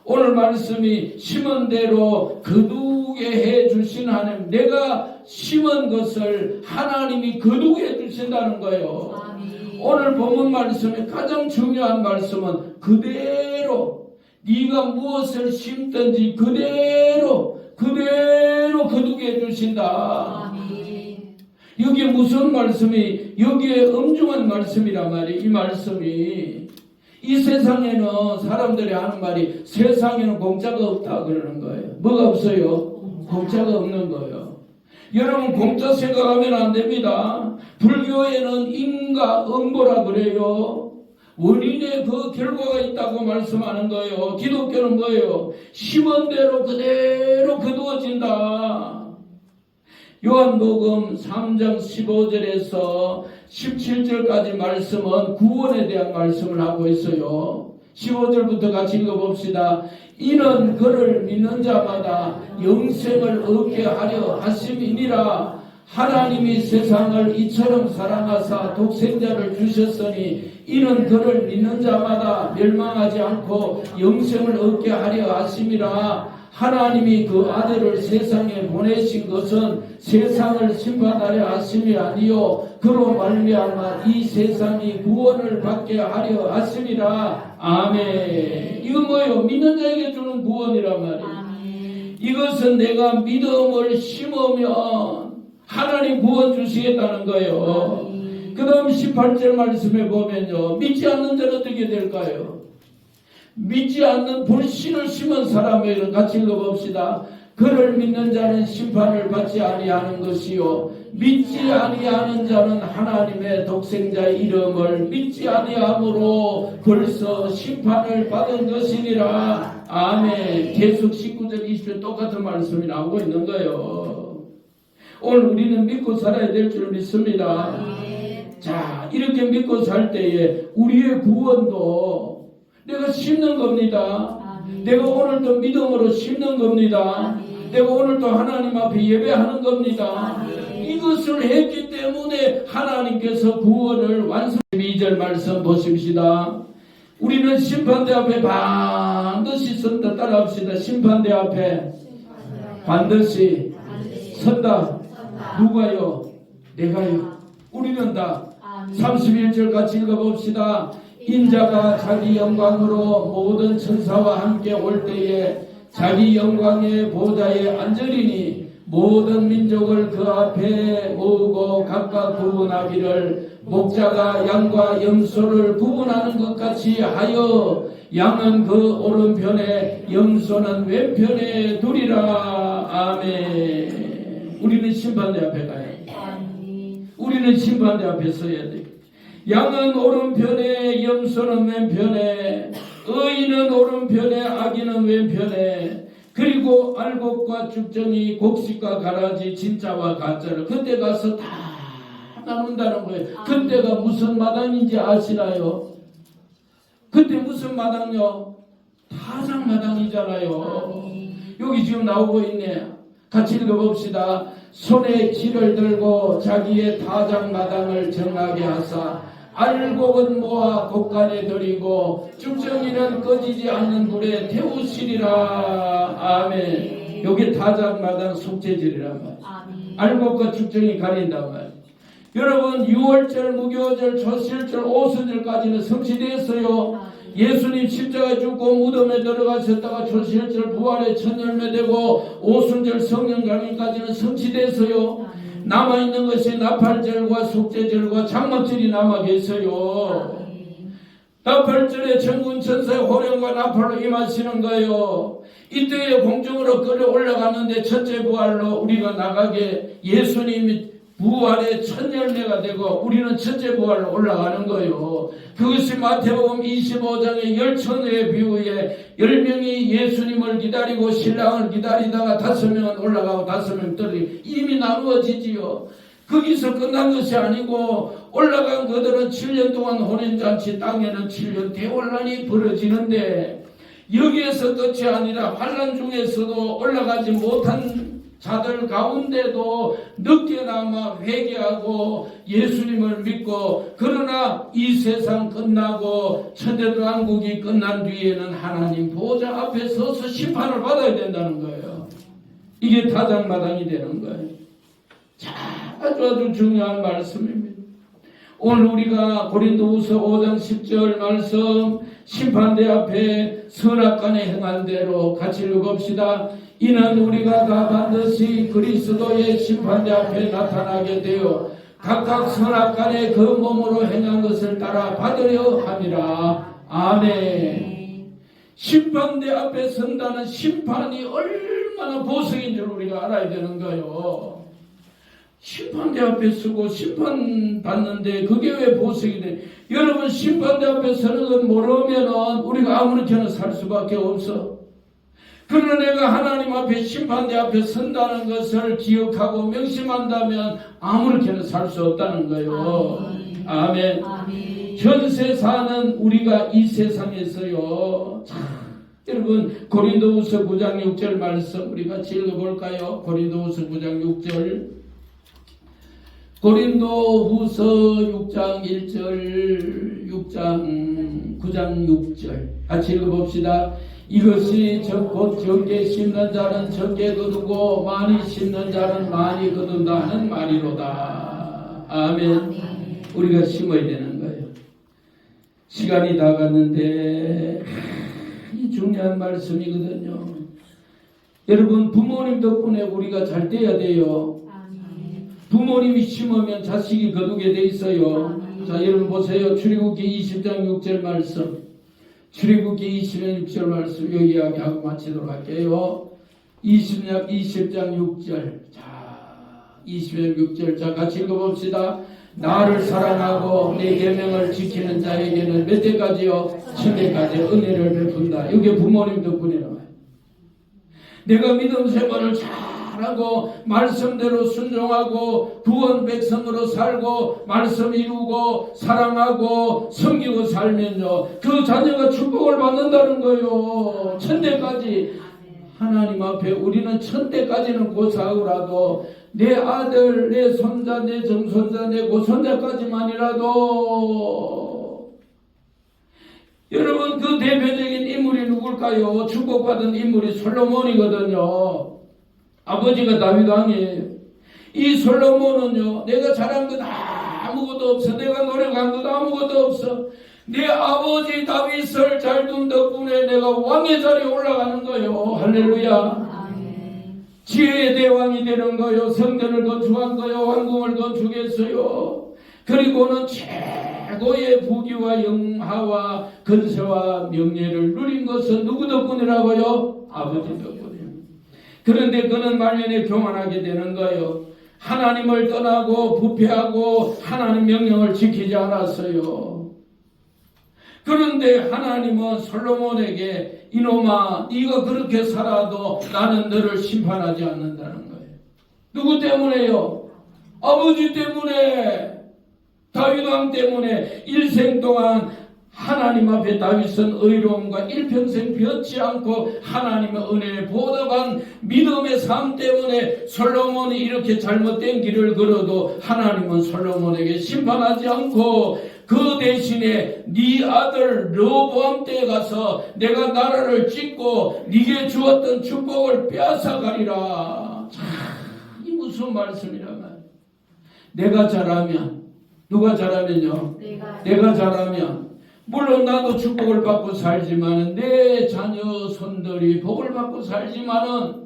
오늘 말씀이 심은 대로 거두게 해 주신 하나님, 내가 심은 것을 하나님이 거두게 해 주신다는 거예요. 아멘. 오늘 본문 말씀의 가장 중요한 말씀은 그대로 네가 무엇을 심든지 그대로 거두게 해 주신다. 아멘. 여기에 무슨 말씀이, 여기에 엄중한 말씀이란 말이에요. 이 말씀이 이 세상에는 사람들이 하는 말이 세상에는 공짜가 없다 그러는 거예요. 뭐가 없어요? 공짜가 없는 거예요. 여러분 공짜 생각하면 안 됩니다. 불교에는 인과 응보라 그래요. 원인의 그 결과가 있다고 말씀하는 거예요. 기독교는 뭐예요? 심은 대로 그대로 거두어진다. 요한복음 3장 15절에서 17절까지 말씀은 구원에 대한 말씀을 하고 있어요. 15절부터 같이 읽어봅시다. 이는 그를 믿는 자마다 영생을 얻게 하려 하심이니라. 하나님이 세상을 이처럼 사랑하사 독생자를 주셨으니 이는 그를 믿는 자마다 멸망하지 않고 영생을 얻게 하려 하심이라. 하나님이 그 아들을 세상에 보내신 것은 세상을 심판하려 하심이 아니요 그로 말미암아 이 세상이 구원을 받게 하려 하심이라. 아멘. 이건 뭐예요? 믿는 자에게 주는 구원이란 말이에요. 아멘. 이것은 내가 믿음을 심으면 하나님 구원 주시겠다는 거예요. 그 다음 18절 말씀에 보면요, 믿지 않는 자는 어떻게 될까요? 믿지 않는 불신을 심은 사람에게는 같이 읽어봅시다. 그를 믿는 자는 심판을 받지 아니하는 것이요 믿지 아니하는 자는 하나님의 독생자의 이름을 믿지 아니함으로 벌써 심판을 받은 것이니라. 아멘. 계속 19절 20절 똑같은 말씀이 나오고 있는 거예요. 오늘 우리는 믿고 살아야 될 줄 믿습니다. 자, 이렇게 믿고 살 때에 우리의 구원도 내가 심는 겁니다. 내가 오늘도 믿음으로 심는 겁니다. 내가 오늘도 하나님 앞에 예배하는 겁니다. 이것을 했기 때문에 하나님께서 구원을 완성. 2절 말씀 보십시다. 우리는 심판대 앞에 반드시 선다. 따라합시다. 심판대 앞에 반드시 선다. 누가요? 내가요. 우리는 다. 31절 같이 읽어봅시다. 인자가 자기 영광으로 모든 천사와 함께 올 때에 자기 영광의 보좌에 앉으리니 모든 민족을 그 앞에 모으고 각각 구분하기를 목자가 양과 염소를 구분하는 것 같이 하여 양은 그 오른편에 염소는 왼편에 두리라. 아멘. 우리는 심판대 앞에 가야 돼. 우리는 심판대 앞에 서야 돼. 양은 오른편에 염소는 왼편에 의인은 오른편에 악인은 왼편에 그리고 알곡과 쭉정이 곡식과 가라지 진짜와 가짜를 그때 가서 다 나눈다는 거예요. 그때가 무슨 마당인지 아시나요? 그때 무슨 마당요? 타작 마당이잖아요. 여기 지금 나오고 있네. 같이 읽어봅시다. 손에 기를 들고 자기의 타작 마당을 정하게 하사 알곡은 모아 곡간에 들이고 쭉정이는 꺼지지 않는 불에 태우시리라. 아멘. 여기 타작 마당 속죄질이란 말이에요. 알곡과 쭉정이 가린단 말이에요. 여러분 6월절, 무교절, 초실절, 오순절까지는 성취됐어요. 예수님 십자가에 죽고 무덤에 들어가셨다가 초실절 부활의 첫 열매 되고 오순절 성령 강림까지는 성취됐어요. 남아있는 것이 나팔절과 속죄절과 장막절이 남아 계세요. 나팔절에 천군 천사의 호령과 나팔로 임하시는 거예요. 이때에 공중으로 끌어 올라갔는데 첫째 부활로 우리가 나가게 예수님이 부활의 첫 열매가 되고 우리는 첫째 부활로 올라가는 거예요. 그것이 마태복음 25장의 열천의 비유에 10명이 예수님을 기다리고 신랑을 기다리다가 5명은 올라가고 5명 떨어지고 이미 나누어지지요. 거기서 끝난 것이 아니고 올라간 그들은 7년 동안 혼인잔치 땅에는 7년 대혼란이 벌어지는데 여기에서 끝이 아니라 환란 중에서도 올라가지 못한 자들 가운데도 늦게나마 회개하고 예수님을 믿고 그러나 이 세상 끝나고 천대왕국이 끝난 뒤에는 하나님 보좌 앞에 서서 심판을 받아야 된다는 거예요. 이게 타작마당이 되는 거예요. 자, 아주 중요한 말씀입니다. 오늘 우리가 고린도후서 5장 10절 말씀 심판대 앞에 선악간에 행한 대로 같이 읽어봅시다. 이는 우리가 다 반드시 그리스도의 심판대 앞에 나타나게 되어 각각 선악간에 그 몸으로 행한 것을 따라 받으려 함이라. 아멘. 심판대 앞에 선다는 심판이 얼마나 보석인 줄 우리가 알아야 되는 거예요. 심판대 앞에 서고 심판받는데 그게 왜 보석이 돼? 여러분 심판대 앞에 서는 건 모르면 우리가 아무렇게나 살 수밖에 없어. 그러나 내가 하나님 앞에 심판대 앞에 선다는 것을 기억하고 명심한다면 아무렇게나 살 수 없다는 거예요. 아멘. 현세 사는 우리가 이 세상에서요. 자, 여러분 고린도후서 9장 6절 말씀 우리 같이 읽어볼까요? 고린도후서 9장 6절 고린도후서 6장 1절 9장 6절 같이 읽어봅시다. 이것이 곧 적게 심는 자는 적게 거두고 많이 심는 자는 많이 거둔다 하는 말이로다. 아멘. 우리가 심어야 되는 거예요. 시간이 다 갔는데 이 중요한 말씀이거든요. 여러분 부모님 덕분에 우리가 잘 돼야 돼요. 부모님이 심으면 자식이 거두게 돼 있어요. 자, 여러분 보세요. 출애굽기 20장 6절 말씀. 출애굽기 20장 6절 말씀 여기 이야기하고 마치도록 할게요. 20장 6절. 자, 20장 6절. 자, 같이 읽어봅시다. 나를 사랑하고 내 계명을 지키는 자에게는 몇 대까지요? 천대까지 은혜를 베푼다. 이게 부모님 덕분이라고. 내가 믿음 생활을 잘하고 말씀대로 순종하고 구원 백성으로 살고 말씀 이루고 사랑하고 섬기고 살면요 그 자녀가 축복을 받는다는 거예요. 천대까지. 하나님 앞에 우리는 천대까지는 고사하고라도 내 아들, 내 손자, 내 정손자, 내 고손자까지만이라도 여러분 그 대표적인 인물이 누굴까요? 축복받은 인물이 솔로몬이거든요. 아버지가 다윗 왕이에요. 이 솔로몬은요 내가 잘한 것 아무것도 없어. 내가 노력한 것 아무것도 없어. 내 아버지 다윗을 잘 둔 덕분에 내가 왕의 자리에 올라가는 거예요. 할렐루야. 지혜의 대왕이 되는 거요. 성전을 건축한 거요. 왕궁을 건축했어요. 그리고는 최고의 부귀와 영화와 건세와 명예를 누린 것은 누구 덕분이라고요? 아버지 덕분이에요. 그런데 그는 말년에 교만하게 되는 거예요. 하나님을 떠나고 부패하고 하나님 명령을 지키지 않았어요. 그런데 하나님은 솔로몬에게 이놈아 네가 그렇게 살아도 나는 너를 심판하지 않는다는 거예요. 누구 때문에요? 아버지 때문에, 다윗 왕 때문에. 일생 동안 하나님 앞에 다윗은 의로움과 일평생 변치 않고 하나님의 은혜에 보답한 믿음의 삶 때문에 솔로몬이 이렇게 잘못된 길을 걸어도 하나님은 솔로몬에게 심판하지 않고 그 대신에 네 아들 르호보암 때에 가서 내가 나라를 짓고 네게 주었던 축복을 빼앗아가리라. 참, 이 무슨 말씀이라면, 내가 잘하면, 누가 잘하면요? 내가 잘하면 물론 나도 축복을 받고 살지만 내 자녀 손들이 복을 받고 살지만은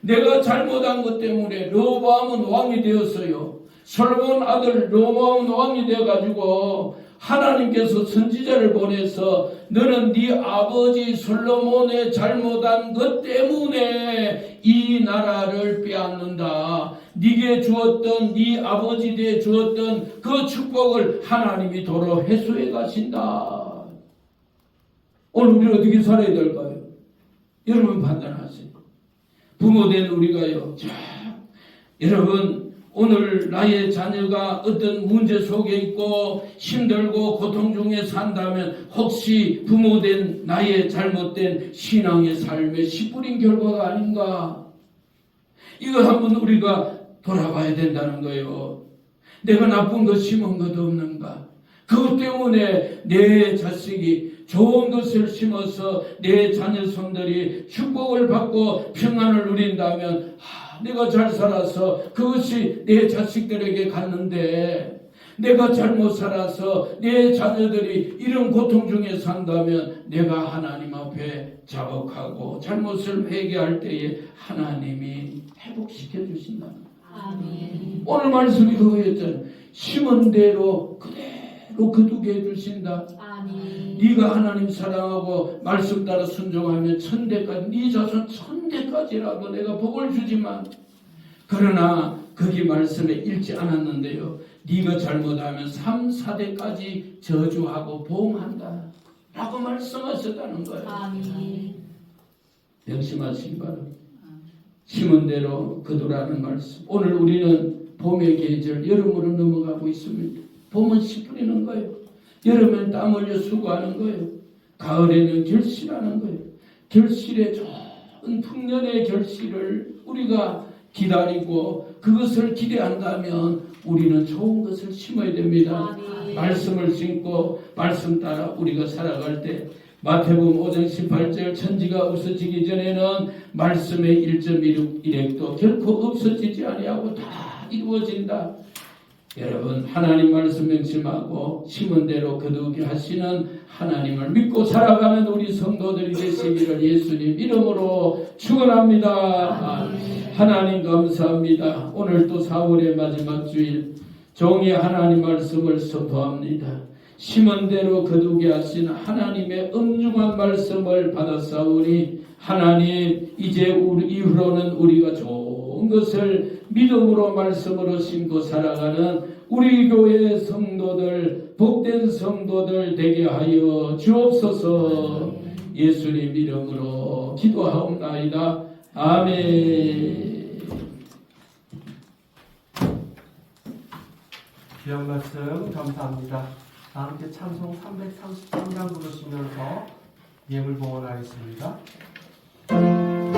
내가 잘못한 것 때문에 르호보암은 왕이 되었어요. 솔로몬 아들 르호보암은 왕이 되어가지고 하나님께서 선지자를 보내서 너는 네 아버지 솔로몬의 잘못한 것 때문에 이 나라를 빼앗는다. 네게 주었던 네 아버지에 주었던 그 축복을 하나님이 도로 회수해 가신다. 오늘 우리 어떻게 살아야 될까요? 여러분 판단하세요. 부모된 우리가요. 자, 여러분 오늘 나의 자녀가 어떤 문제 속에 있고 힘들고 고통 중에 산다면 혹시 부모된 나의 잘못된 신앙의 삶의 씨 뿌린 결과가 아닌가? 이거 한번 우리가 돌아봐야 된다는 거예요. 내가 나쁜 것 심은 것 없는가? 그것 때문에 내 자식이 좋은 것을 심어서 내 자녀 손들이 축복을 받고 평안을 누린다면 내가 잘 살아서 그것이 내 자식들에게 갔는데 내가 잘못 살아서 내 자녀들이 이런 고통 중에 산다면 내가 하나님 앞에 자복하고 잘못을 회개할 때에 하나님이 회복시켜 주신다. 아멘. 오늘 말씀이 그거였잖아요. 심은 대로 그대로 거두게 해주신다. 아멘. 네가 하나님 사랑하고 말씀 따라 순종하면 천대까지, 네 자손 천대까지라도 내가 복을 주지만, 그러나 거기 말씀에 읽지 않았는데요, 네가 잘못하면 3, 4대까지 저주하고 보응한다 라고 말씀하셨다는 거예요. 아멘. 명심하시기 바랍니다. 심은 대로 거두라는 말씀. 오늘 우리는 봄의 계절, 여름으로 넘어가고 있습니다. 봄은 씨 뿌리는 거예요. 여름엔 땀 흘려 수고하는 거예요. 가을에는 결실하는 거예요. 결실의 좋은 풍년의 결실을 우리가 기다리고 그것을 기대한다면 우리는 좋은 것을 심어야 됩니다. 아멘. 말씀을 심고 말씀 따라 우리가 살아갈 때 마태복음 5장 18절 천지가 없어지기 전에는 말씀의 1.1획도 결코 없어지지 아니하고 다 이루어진다. 여러분 하나님 말씀 명심하고 심은 대로 거두게 하시는 하나님을 믿고 살아가는 우리 성도들이 되시기를 예수님 이름으로 축원합니다. 하나님 감사합니다. 오늘 또 4월의 마지막 주일 종이 하나님 말씀을 선포합니다. 심은 대로 거두게 하신 하나님의 엄중한 말씀을 받았사오니 하나님 이제 이후로는 우리가 좋은 것을 믿음으로 말씀으로 심고 살아가는 우리 교회 성도들 복된 성도들 되게 하여 주옵소서. 예수님 이름으로 기도하옵나이다. 아멘. 귀한 말씀 감사합니다. 다 함께 찬송 333장 부르시면서 예물 봉헌하겠습니다. 내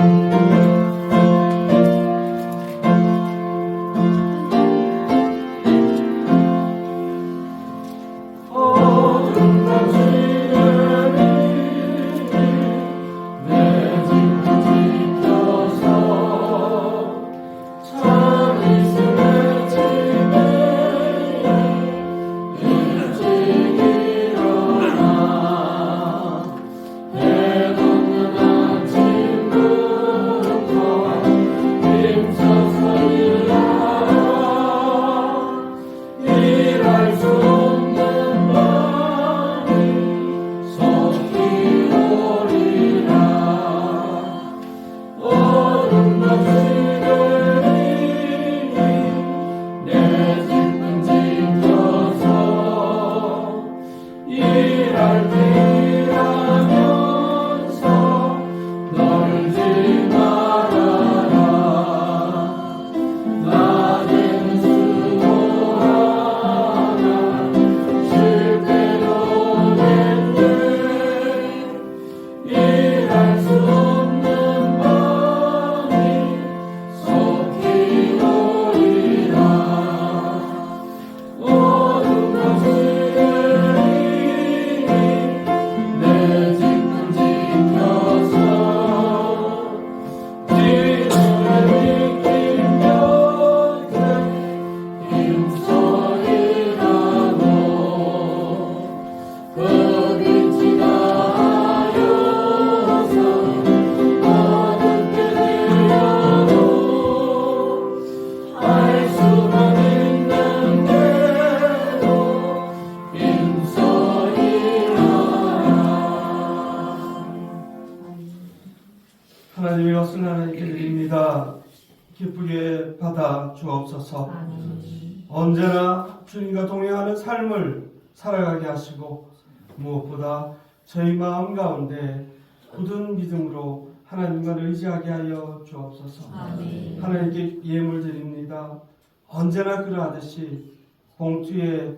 여순 하나님께 드립니다. 기쁘게 받아 주옵소서. 언제나 주님과 동행하는 삶을 살아가게 하시고 무엇보다 저희 마음 가운데 굳은 믿음으로 하나님만 의지하게 하여 주옵소서. 하나님께 예물 드립니다. 언제나 그러하듯이 봉투에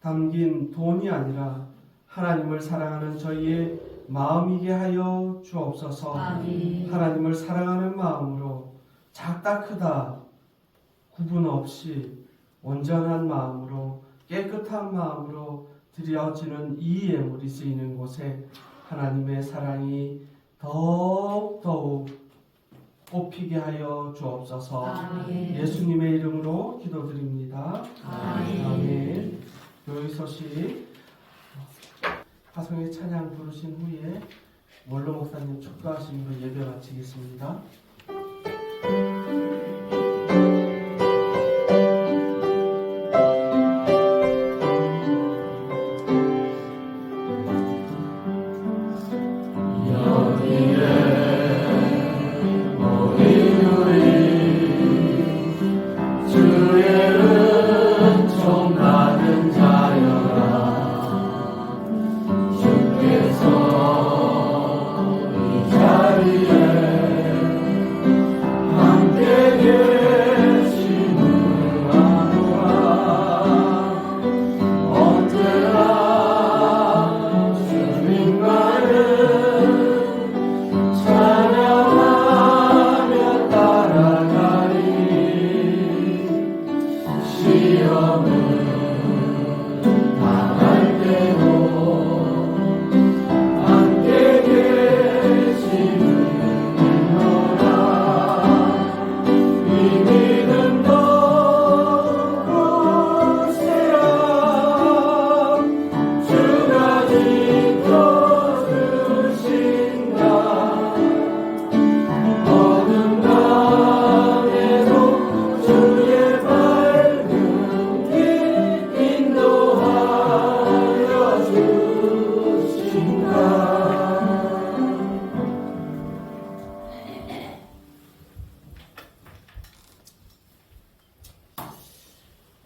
담긴 돈이 아니라 하나님을 사랑하는 저희의 마음이게 하여 주옵소서. 하나님을 사랑하는 마음으로 작다 크다 구분 없이 온전한 마음으로 깨끗한 마음으로 드려지는 이 예물이 쓰이는 곳에 하나님의 사랑이 더욱 꽃피게 하여 주옵소서. 예수님의 이름으로 기도드립니다. 아멘. 교회 소식 화성의 찬양 부르신 후에 원로 목사님 축도하심으로 예배 마치겠습니다.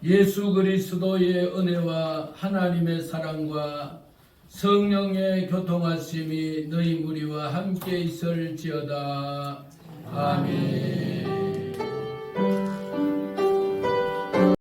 예수 그리스도의 은혜와 하나님의 사랑과 성령의 교통하심이 너희 무리와 함께 있을지어다. 아멘.